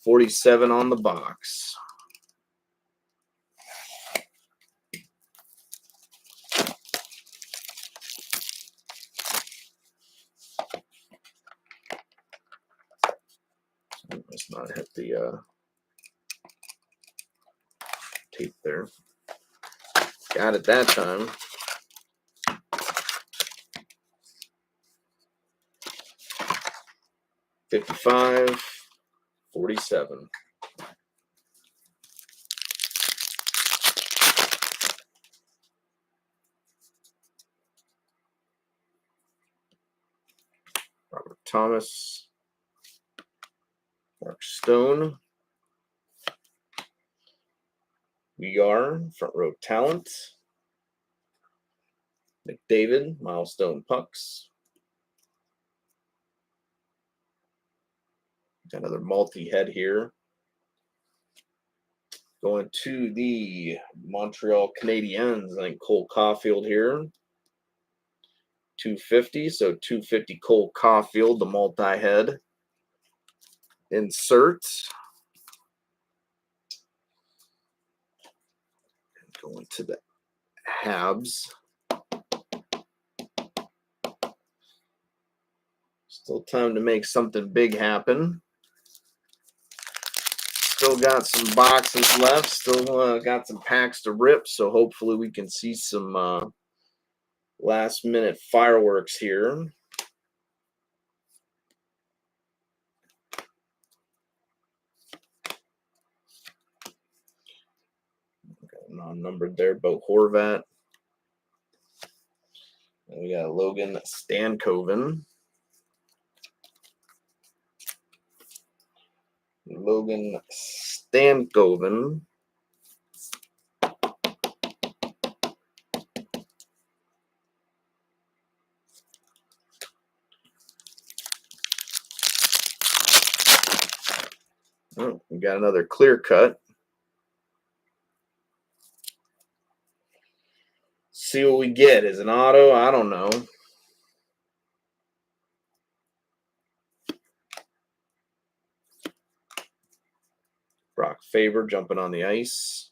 47 on the box. Let's not hit the tape there. Got it that time. $55, $47. Robert Thomas, Mark Stone. We are front row talent. McDavid, milestone pucks. Got another multi-head here. Going to the Montreal Canadiens. I think Cole Caulfield here. 250. So 250 Cole Caulfield, the multi-head. Insert. Going to the Habs. Still time to make something big happen. Still got some boxes left. Still got some packs to rip. So hopefully we can see some last-minute fireworks here. Got non-numbered there, Bo Horvat. And we got Logan Stankoven. Logan Stankoven. Oh, we got another clear cut. See what we get. Is an auto? I don't know. Brock Faber jumping on the ice.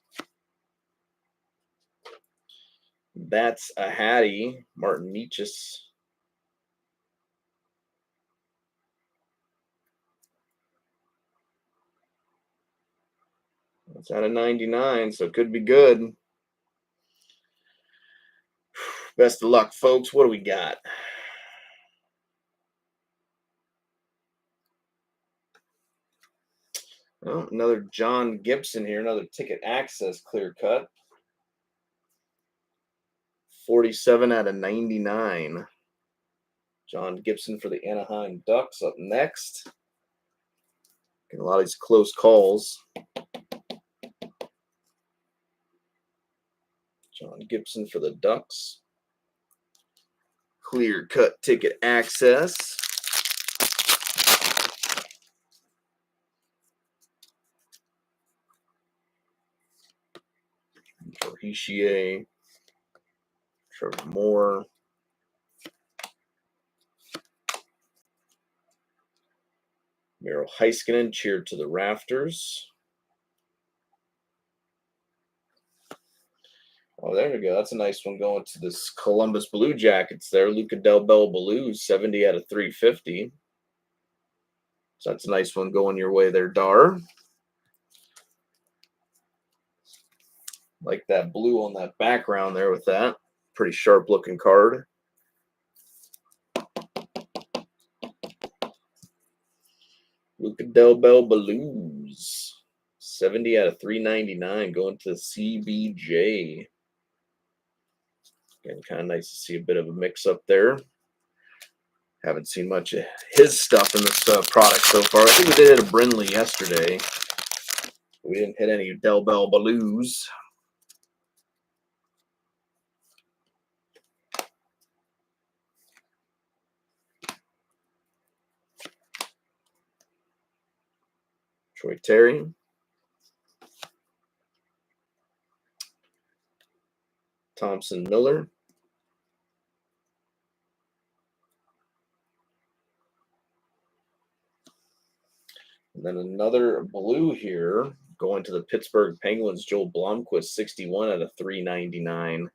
That's a Hattie. Martin Necas. It's out of 99, so it could be good. Best of luck, folks. What do we got? Oh, another John Gibson here, another ticket access clear cut. 47 out of 99. John Gibson for the Anaheim Ducks up next. Getting a lot of these close calls. John Gibson for the Ducks. Clear cut ticket access. For Hischier. Trevor Moore. Miro Heiskanen cheered to the rafters. Oh, there we go. That's a nice one going to this Columbus Blue Jackets there. Luca Del Bel Belluz, 70 out of 350. So that's a nice one going your way there, Dar. Like that blue on that background there with that. Pretty sharp looking card. Luca Del Bel Belluz, 70 out of 399 going to CBJ. Again, kind of nice to see a bit of a mix up there. Haven't seen much of his stuff in this product so far. I think we did hit a Brindley yesterday. We didn't hit any Del Bel Belluz. Troy Terry. Thompson Miller. And then another blue here going to the Pittsburgh Penguins, Joel Blomqvist, 61 out of 399.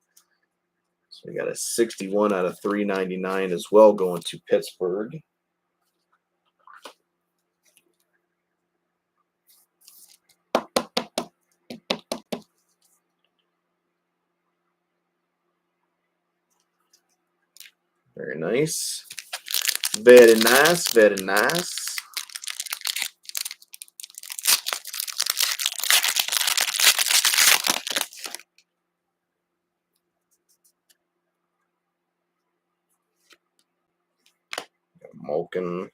So we got a 61 out of 399 as well going to Pittsburgh. Very nice. Very nice, very nice. Malkin,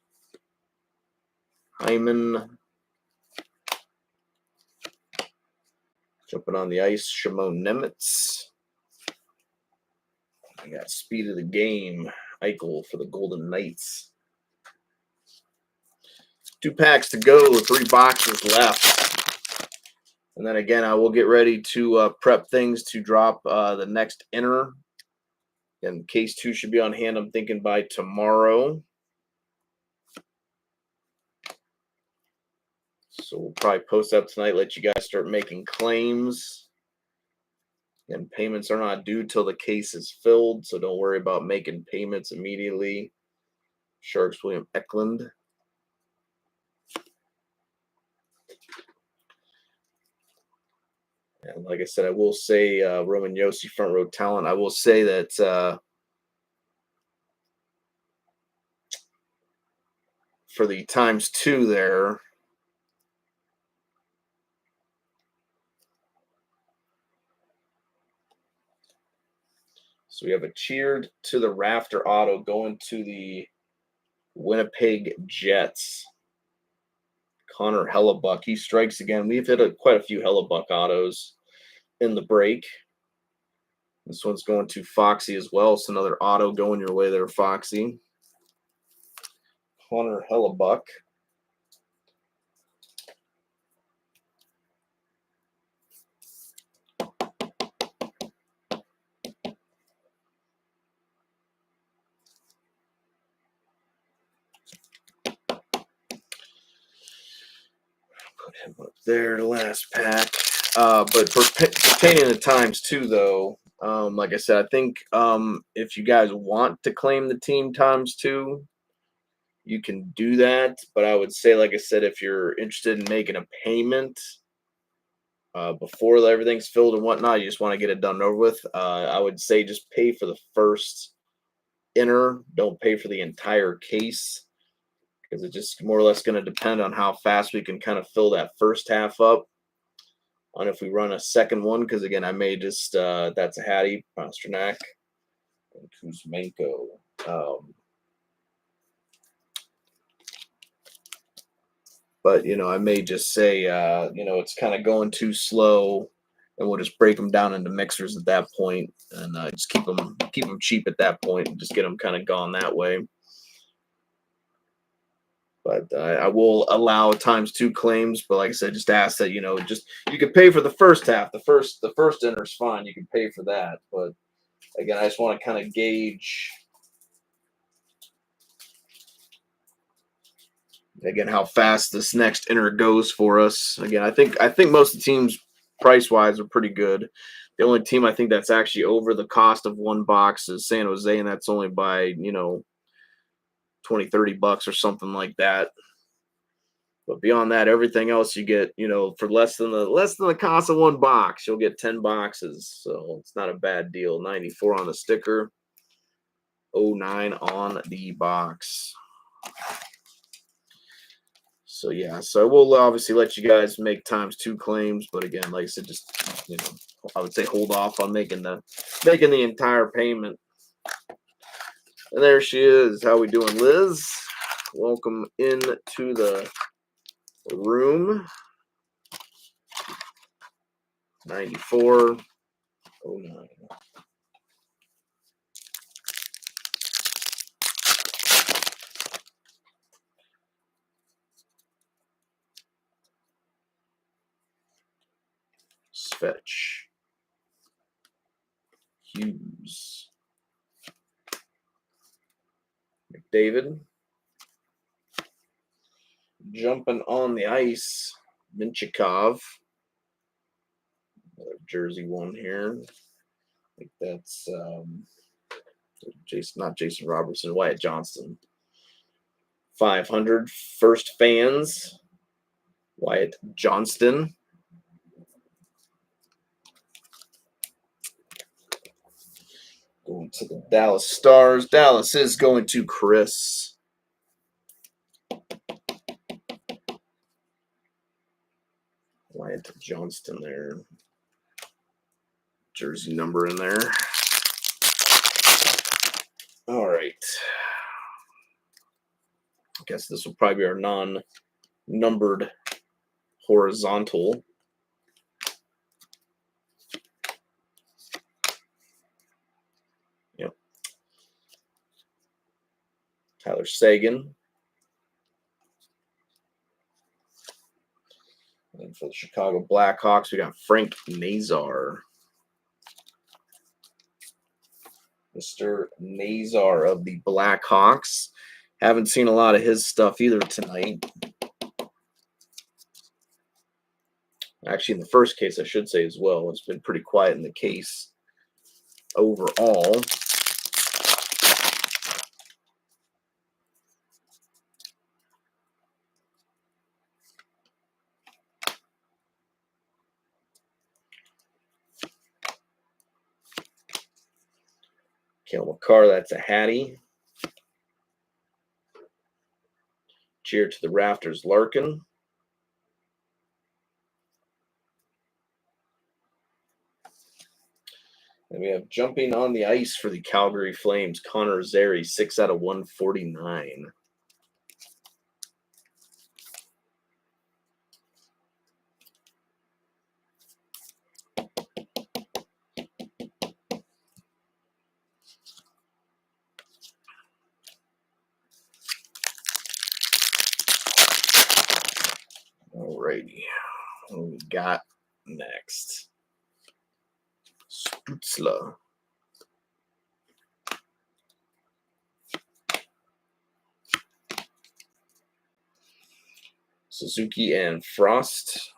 Hyman, jumping on the ice, Shimon Nemitz. I got speed of the game, Eichel for the Golden Knights. 2 packs to go, 3 boxes left. And then again, I will get ready to prep things to drop the next inner. And case 2 should be on hand, I'm thinking, by tomorrow. So we'll probably post up tonight, let you guys start making claims. And payments are not due till the case is filled, so don't worry about making payments immediately. Sharks, William Eklund. And like I said, I will say Roman Josi front row talent. I will say that for the ×2 there, so we have a cheered to the rafter auto going to the Winnipeg Jets. Connor Hellebuck, he strikes again. We've hit quite a few Hellebuck autos in the break. This one's going to Foxy as well. So another auto going your way there, Foxy. Connor Hellebuck. Put him up there, last pack. But pertaining to ×2, though, like I said, I think if you guys want to claim the team ×2, you can do that. But I would say, like I said, if you're interested in making a payment, before everything's filled and whatnot. You just want to get it done over with. I would say just pay for the first inner. Don't pay for the entire case because it's just more or less going to depend on how fast we can kind of fill that first half up. On if we run a second one, because again, I may just that's a Hattie, Pasternak, and Kuzmenko. But I may just say it's kind of going too slow, and we'll just break them down into mixers at that point, and just keep them cheap at that point, and just get them kind of gone that way. But I will allow ×2 claims. But like I said, just ask that just you can pay for the first half. The first inner is fine. You can pay for that. But again, I just want to kind of gauge again how fast this next inner goes for us. Again, I think most of the teams price wise are pretty good. The only team I think that's actually over the cost of one box is San Jose, and that's only by $20-$30 or something like that. But beyond that, everything else you get, for less than the cost of one box, you'll get 10 boxes. So it's not a bad deal. 94 on the sticker, 09 on the box. So yeah, so we'll obviously let you guys make ×2 claims, but again, like I said, just I would say hold off on making the entire payment. And there she is. How we doing, Liz? Welcome into the room. 94, 09. Fetch. Hughes. McDavid. Jumping on the ice. Minchikov. Another jersey one here. I think that's not Jason Robertson, Wyatt Johnston. 500 first fans. Wyatt Johnston. Going to the Dallas Stars. Dallas is going to Chris. Wyatt Johnston there. Jersey number in there. All right. I guess this will probably be our non-numbered horizontal. Yep. Tyler Seguin. And for the Chicago Blackhawks, we got Frank Nazar. Mr. Nazar of the Blackhawks. Haven't seen a lot of his stuff either tonight. Actually, in the first case, I should say as well. It's been pretty quiet in the case overall. Cale Makar, that's a Hattie. Cheer to the rafters, Larkin. And we have jumping on the ice for the Calgary Flames, Connor Zary, 6/149. Alrighty, what we got next? Stutzla. Suzuki and Frost.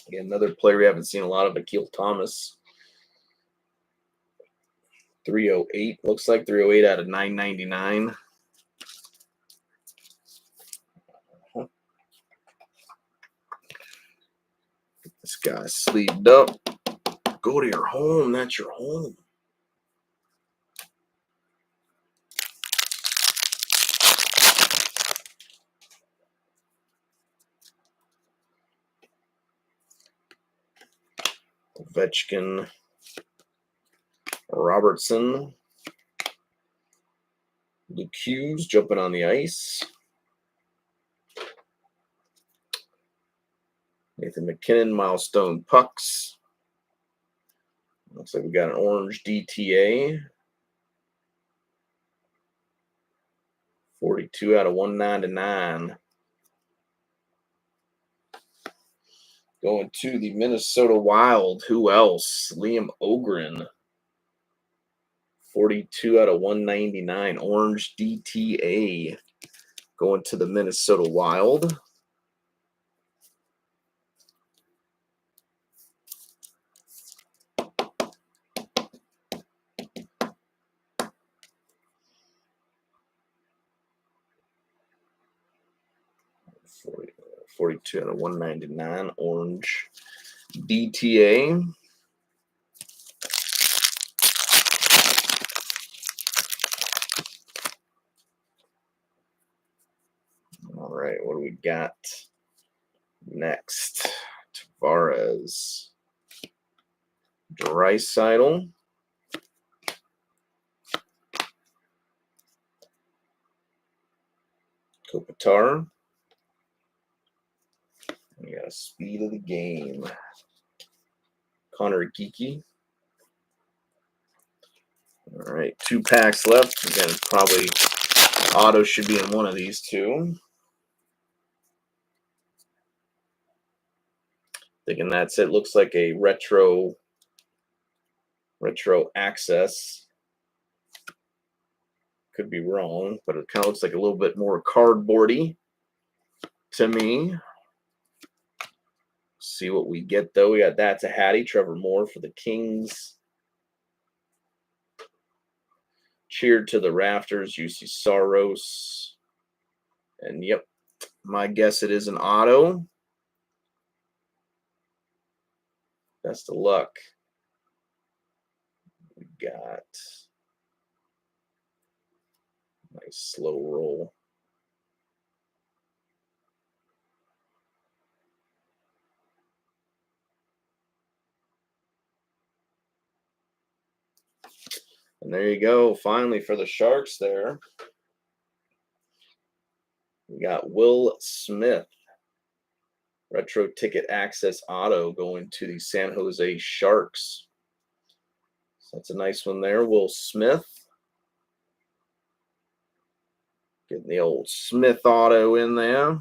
Again, another player we haven't seen a lot of, Akil Thomas. 308. Looks like 308 out of 999. This guy's sleeved up. Go to your home. That's your home. Ovechkin, Robertson, Luke Hughes jumping on the ice. Nathan McKinnon, milestone pucks. Looks like we got an orange DTA. 42 out of 199. Going to the Minnesota Wild. Who else? Liam Ogren. 42 out of 199. Orange DTA. Going to the Minnesota Wild. $42 out of 199. Orange DTA. All right, what do we got next? Tavares. Draisaitl. Kopitar. We got a speed of the game. Connor Geeky. All right, 2 packs left. Again, probably auto should be in one of these two. Thinking that's it. Looks like a retro access. Could be wrong, but it kind of looks like a little bit more cardboardy to me. See what we get though. We got That's a Hattie, Trevor Moore for the Kings. Cheered to the Rafters, UC Saros. And yep, my guess it is an auto. Best of luck. We got nice slow roll. And there you go. Finally for the Sharks there. We got Will Smith. Retro ticket access auto going to the San Jose Sharks. So that's a nice one there. Will Smith. Getting the old Smith auto in there.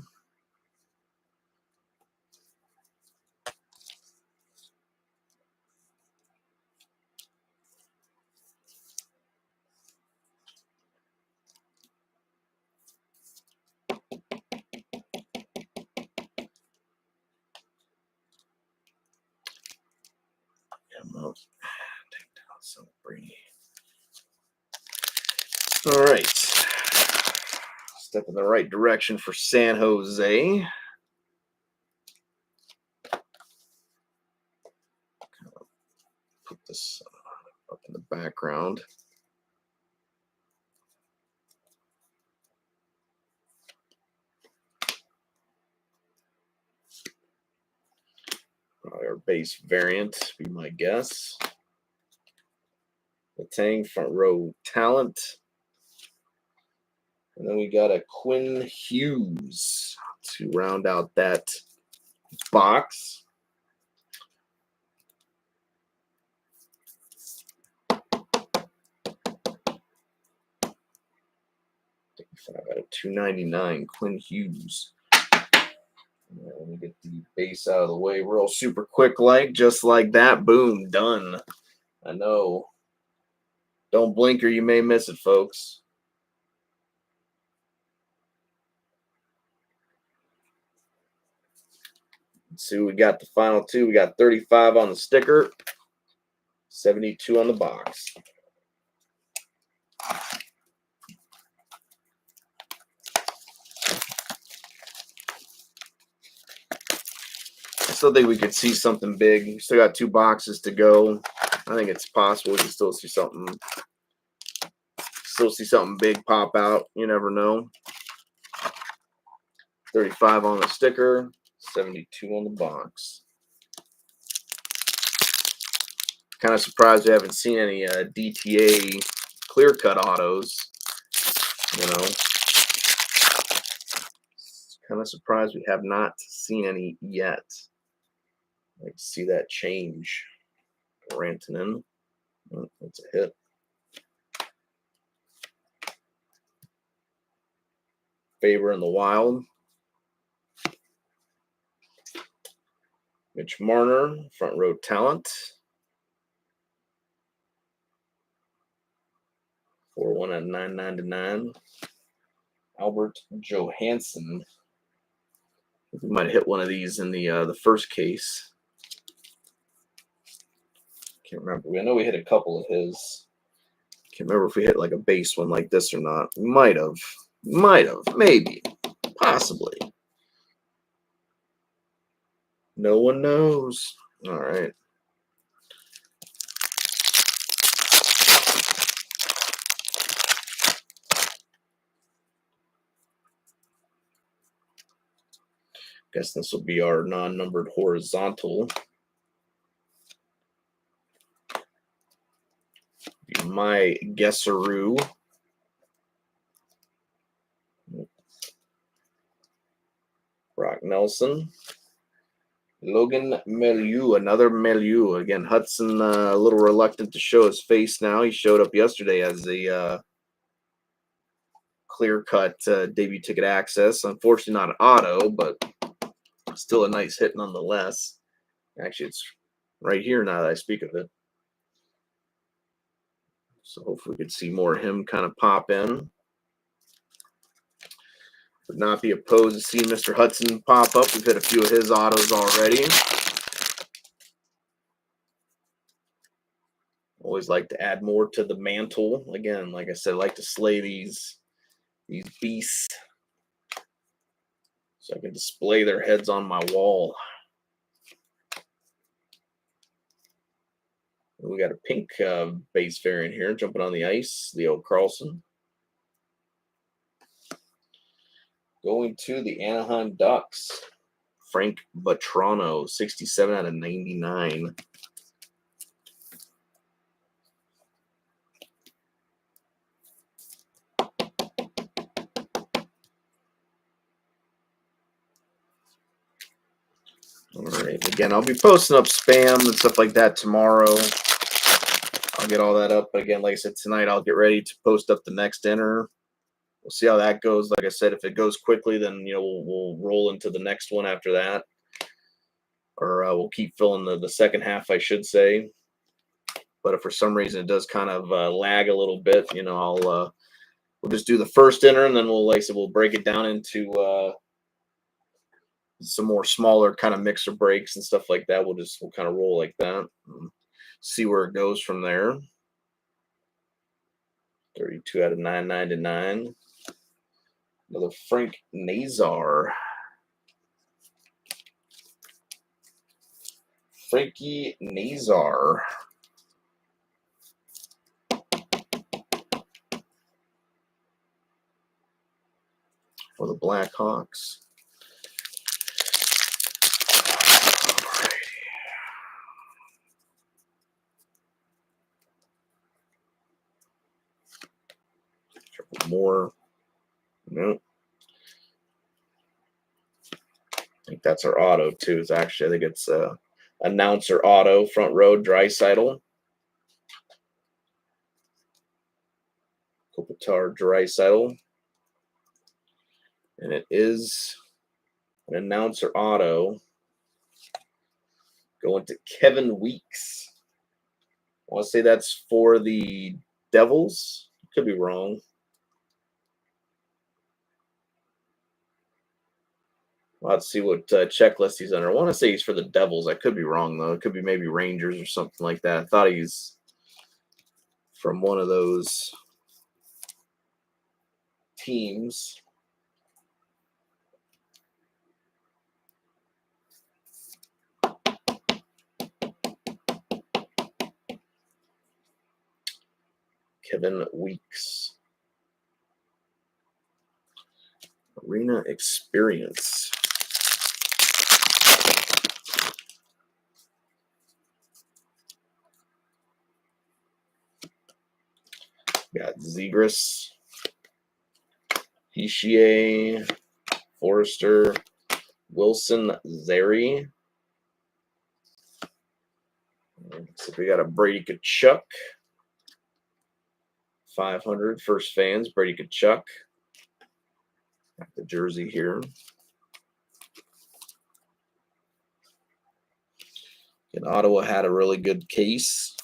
All right. Step in the right direction for San Jose. Put this up in the background. Probably our base variant, be my guess. Letang, front row talent. And then we got a Quinn Hughes to round out that box. Out of 299, Quinn Hughes. Let me get the base out of the way real super quick, just like that. Boom, done. I know. Don't blink or you may miss it, folks. Let's see, we got the final two. We got 35 on the sticker, 72 on the box. still think we could see something big. We still got 2 boxes to go. I think it's possible we can still see something big pop out. You never know. 35 on the sticker, 72 on the box. Kind of surprised we haven't seen any DTA clear cut autos. You know, kind of surprised we have not seen any yet. I'd like to see that change. Rantanen. Oh, that's a hit. Faber in the Wild. Mitch Marner, front row talent. 4-1 at 9.99. Albert Johansson. We might have hit one of these in the first case. Can't remember. I know we hit a couple of his. Can't remember if we hit like a base one like this or not. We might have. Maybe. Possibly. No one knows. All right. Guess this will be our non-numbered horizontal. My Guesseroo. Brock Nelson. Logan Melieu, another Melieu. Again, Hudson a little reluctant to show his face now. He showed up yesterday as a clear-cut debut ticket access. Unfortunately, not an auto, but still a nice hit nonetheless. Actually, it's right here now that I speak of it. So hopefully we could see more of him kind of pop in. Would not be opposed to seeing Mr. Hudson pop up. We've hit a few of his autos already. Always like to add more to the mantle. Again, like I said, I like to slay these beasts so I can display their heads on my wall. We got a pink base variant here jumping on the ice, Leo Carlson. Going to the Anaheim Ducks, Frank Vatrano, 67 out of 99. All right. Again, I'll be posting up spam and stuff like that tomorrow. I'll get all that up. But again, like I said, tonight I'll get ready to post up the next inner. We'll see how that goes. Like I said, if it goes quickly, then we'll roll into the next one after that, or we'll keep filling the second half, I should say. But if for some reason it does kind of lag a little bit, we'll just do the first inner, and then like I said, we'll break it down into some more smaller kind of mixer breaks and stuff like that. We'll kind of roll like that, and see where it goes from there. 32 out of 9.99. Another Frank Nazar. Frankie Nazar. For the Blackhawks. More. Nope. I think that's our auto too. I think it's announcer auto, front row, Draisaitl. Kopitar Draisaitl. And it is an announcer auto going to Kevin Weeks. I want to say that's for the Devils. Could be wrong. Let's see what checklist he's under. I want to say he's for the Devils. I could be wrong, though. It could be maybe Rangers or something like that. I thought he's from one of those teams. Kevin Weeks. Arena Experience. Got Zegras, Hischier, Forrester, Wilson Zary. Looks like we got a Brady Tkachuk. 500 first fans, Brady Tkachuk. Got the jersey here. And Ottawa had a really good case.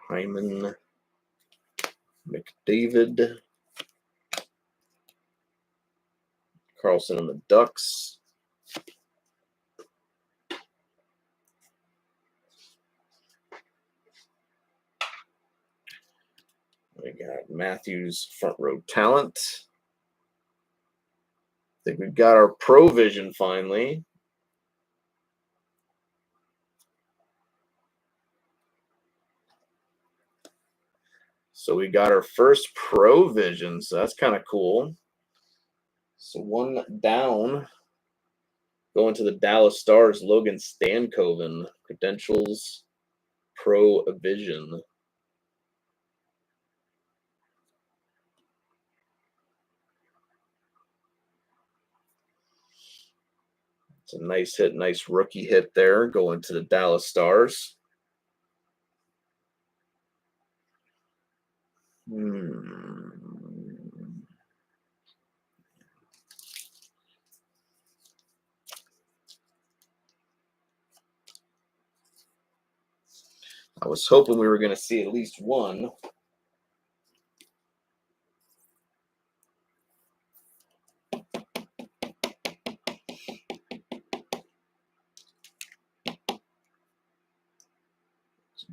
Hyman, McDavid, Carlson and the Ducks. We got Matthews front row talent. I think we've got our Pro Vision finally. So we got our first Pro Vision, so that's kind of cool. So one down. Going to the Dallas Stars, Logan Stankoven. Credentials, Pro Vision. It's a nice hit, nice rookie hit there going to the Dallas Stars. I was hoping we were going to see at least one.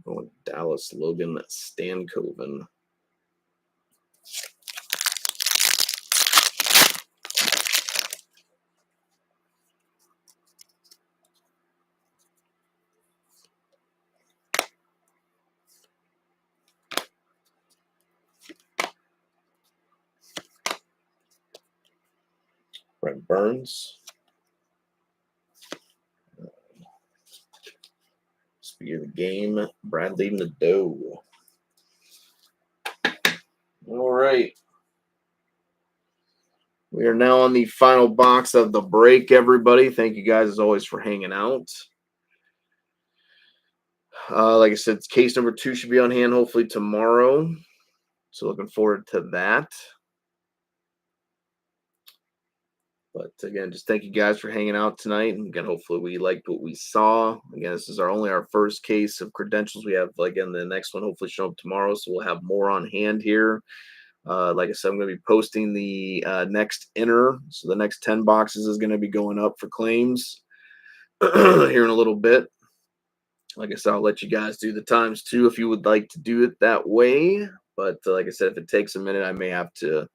Going Dallas, Logan Stankoven. Brent Burns. Speed of the game, Bradley Nadeau. All right. We are now on the final box of the break, everybody. Thank you guys, as always, for hanging out. Like I said, case number 2 should be on hand hopefully tomorrow. So looking forward to that. But again, just thank you guys for hanging out tonight. And again, hopefully we liked what we saw. Again, this is only our first case of credentials. We have, again, the next one hopefully show up tomorrow. So we'll have more on hand here. Like I said, I'm going to be posting the next inner. So the next 10 boxes is going to be going up for claims here in a little bit. Like I said, I'll let you guys do the times too if you would like to do it that way. But like I said, if it takes a minute, I may have to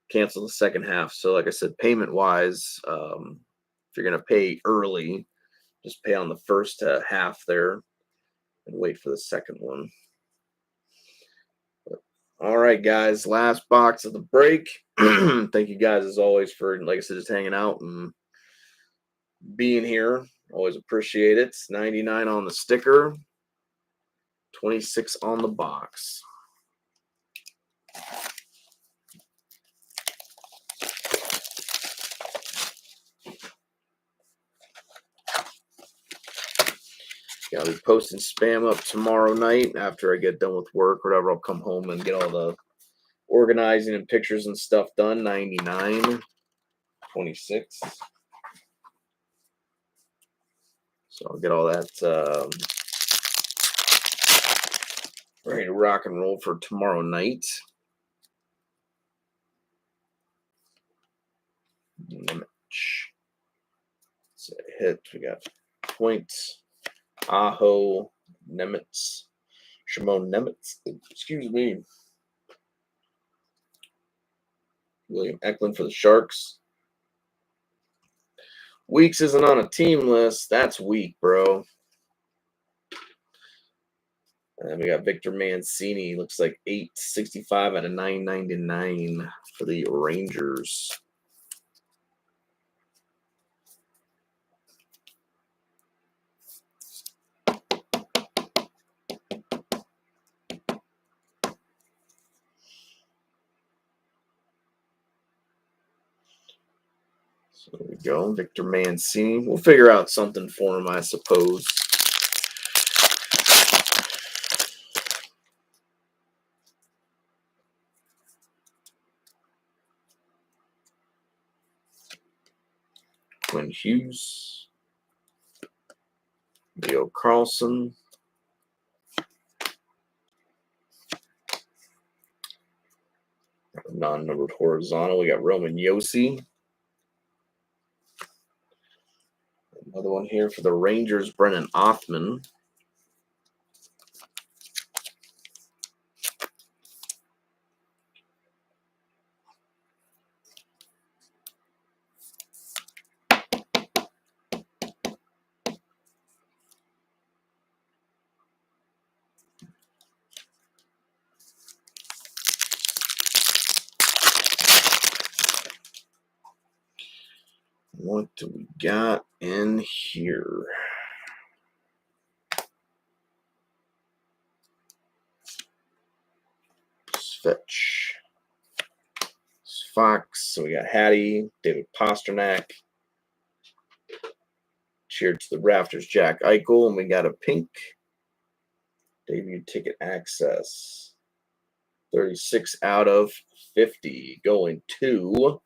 cancel the second half. So like I said, payment wise, if you're going to pay early, just pay on the first half there and wait for the second one. But, all right, guys, last box of the break. Thank you guys as always for, like I said, just hanging out and being here. Always appreciate it. 99 on the sticker, 26 on the box. Yeah, I'll be posting spam up tomorrow night after I get done with work or whatever. I'll come home and get all the organizing and pictures and stuff done. 99, 26. So I'll get all that ready to rock and roll for tomorrow night. Nemec. So hit. We got points. Aho, Nemitz, Shimon Nemitz. Excuse me. William Eklund for the Sharks. Weeks isn't on a team list. That's weak, bro. And we got Victor Mancini. Looks like 865 out of 999 for the Rangers. So there we go. Victor Mancini. We'll figure out something for him, I suppose. Quinn Hughes. Leo Carlson. Non-numbered horizontal. We got Roman Josi. Another one here for the Rangers, Brennan Othman. What do we got in here? Fetch. Fox. So we got Hattie, David Pasternak. Cheered to the rafters, Jack Eichel. And we got a pink debut ticket access. 36 out of 50. Going to.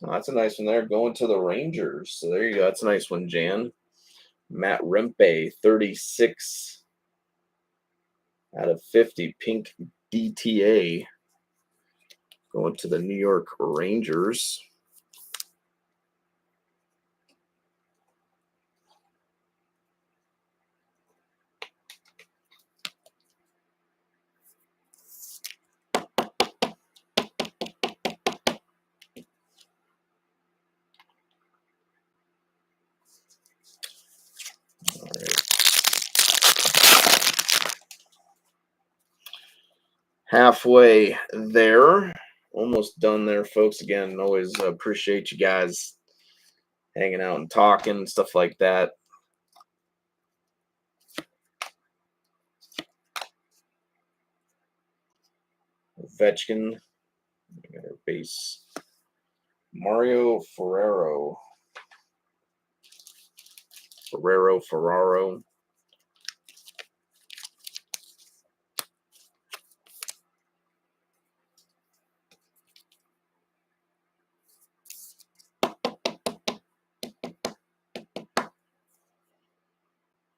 Oh, that's a nice one there. Going to the Rangers. So there you go. That's a nice one, Jan. Matt Rempe, 36 out of 50. Pink DTA. Going to the New York Rangers. All right. Halfway there. Almost done there, folks. Again, always appreciate you guys hanging out and talking, stuff like that. Ovechkin. We got our base. Mario Ferraro. Ferraro.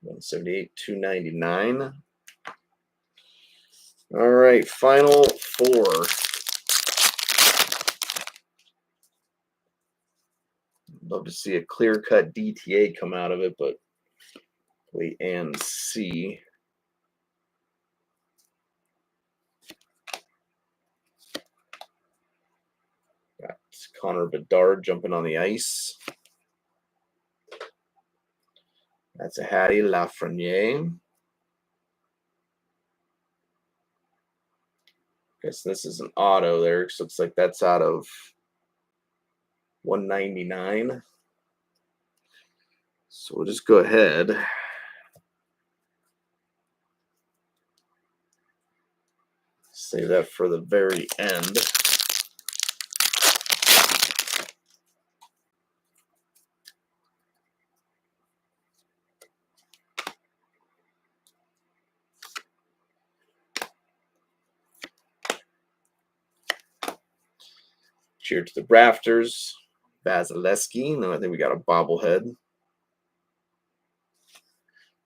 $178, $299. All right, final four. Love to see a clear-cut DTA come out of it, but wait and see. Got Connor Bedard jumping on the ice. That's a Hattie Lafreniere. Guess this is an auto there. So looks like that's out of 199. So we'll just go ahead. Save that for the very end. Cheer to the rafters. Vasilevsky. No, I think we got a bobblehead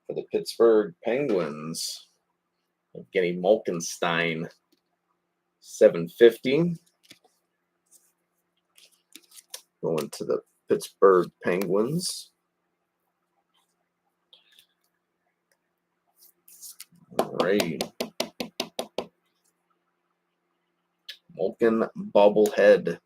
for the Pittsburgh Penguins. Evgeny Malkinstein. 750. Going to the Pittsburgh Penguins. All right. Vulcan bobblehead.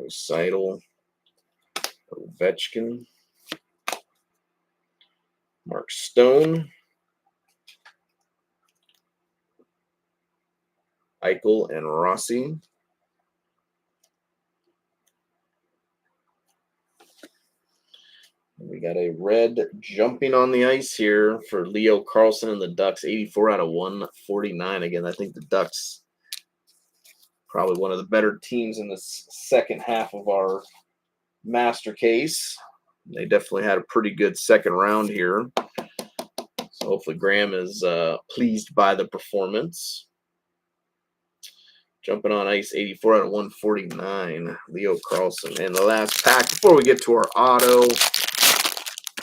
Seidel. Ovechkin. Mark Stone. Eichel and Rossi. We got a red jumping on the ice here for Leo Carlsson and the Ducks, 84 out of 149. Again, I think the Ducks probably one of the better teams in the second half of our master case. They definitely had a pretty good second round here. So hopefully Graham is pleased by the performance. Jumping on ice, 84 out of 149, Leo Carlsson. And the last pack, before we get to our auto,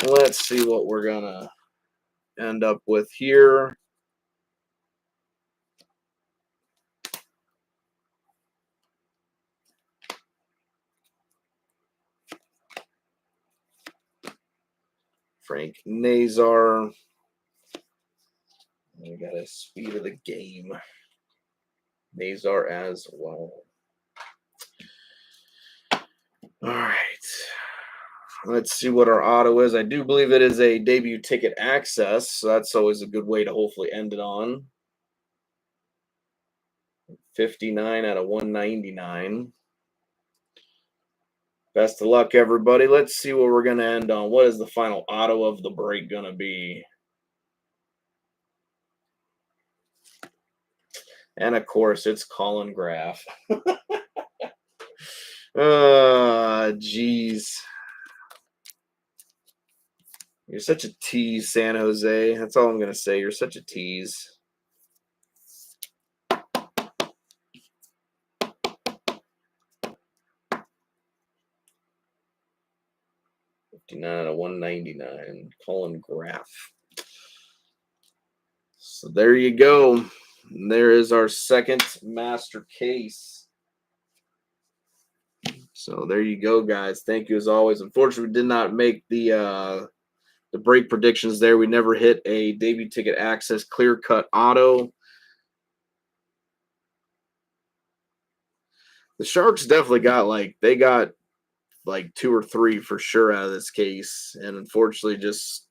let's see what we're going to end up with here. Frank Nazar. We got a speed of the game. Nazar as well. All right. Let's see what our auto is. I do believe it is a debut ticket access, so that's always a good way to hopefully end it on. 59 out of 199. Best of luck, everybody. Let's see what we're going to end on. What is the final auto of the break going to be? And, of course, it's Colin Graf. Jeez. You're such a tease, San Jose. That's all I'm going to say. You're such a tease. 59 out of 199. Colin Graf. So there you go. And there is our second master case. So there you go, guys. Thank you as always. Unfortunately, we did not make the break predictions there. We never hit a debut ticket access clear cut auto. The Sharks definitely got they got like 2 or 3 for sure out of this case, and unfortunately, it's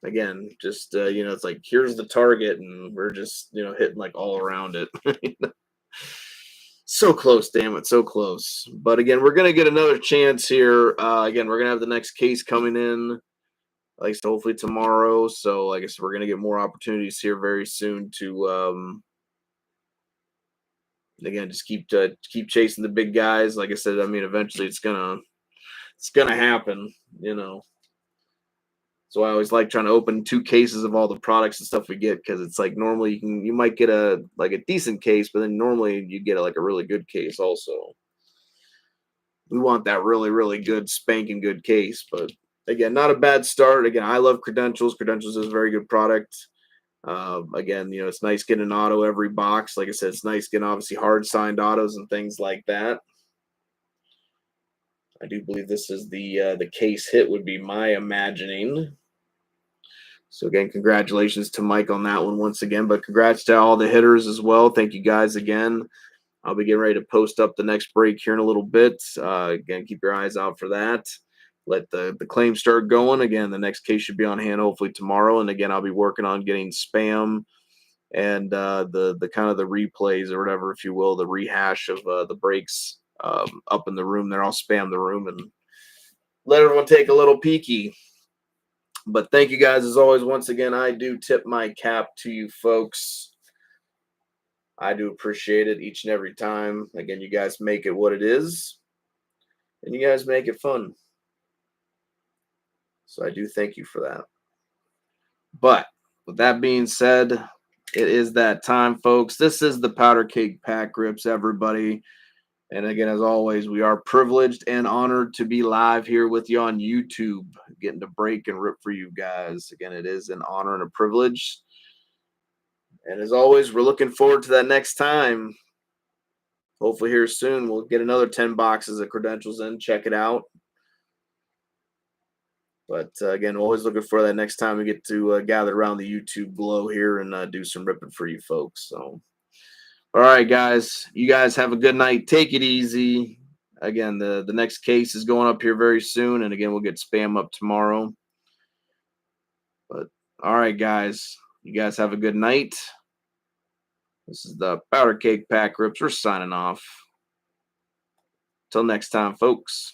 like here's the target, and we're just hitting like all around it. So close, damn it, so close. But again, we're gonna get another chance here. Again, we're gonna have the next case coming in, like hopefully tomorrow. So I guess we're gonna get more opportunities here very soon to again just keep chasing the big guys. Like I said, I mean eventually it's gonna happen, So I always like trying to open 2 cases of all the products and stuff we get, because it's like normally you might get a decent case, but then normally you get a really good case also. We want that really, really good spanking good case, but again, not a bad start. Again, I love Credentials. Credentials is a very good product. Again, it's nice getting an auto every box. Like I said, it's nice getting obviously hard signed autos and things like that. I do believe this is the case hit would be my imagining. So again, congratulations to Mike on that one once again, but congrats to all the hitters as well. Thank you guys again. I'll be getting ready to post up the next break here in a little bit. Again, keep your eyes out for that. Let the claims start going. Again, the next case should be on hand hopefully tomorrow. And again, I'll be working on getting spam and the kind of the replays or whatever, if you will, the rehash of the breaks up in the room there. I'll spam the room and let everyone take a little peeky. But thank you guys as always. Once again, I do tip my cap to you folks. I do appreciate it each and every time. Again, you guys make it what it is, and you guys make it fun. So I do thank you for that. But with that being said, it is that time, folks. This is the Powder Keg Pack Grips, everybody. And again, as always, we are privileged and honored to be live here with you on YouTube, getting to break and rip for you guys. Again, it is an honor and a privilege. And as always, we're looking forward to that next time. hopefully here soon we'll get another 10 boxes of credentials in, check it out. But again, always looking for that next time we get to gather around the YouTube glow here and do some ripping for you folks. So, all right, guys, you guys have a good night. Take it easy. Again, the next case is going up here very soon, and again, we'll get spam up tomorrow. But all right, guys, you guys have a good night. This is the Powder Cake Pack Rips. We're signing off. Till next time, folks.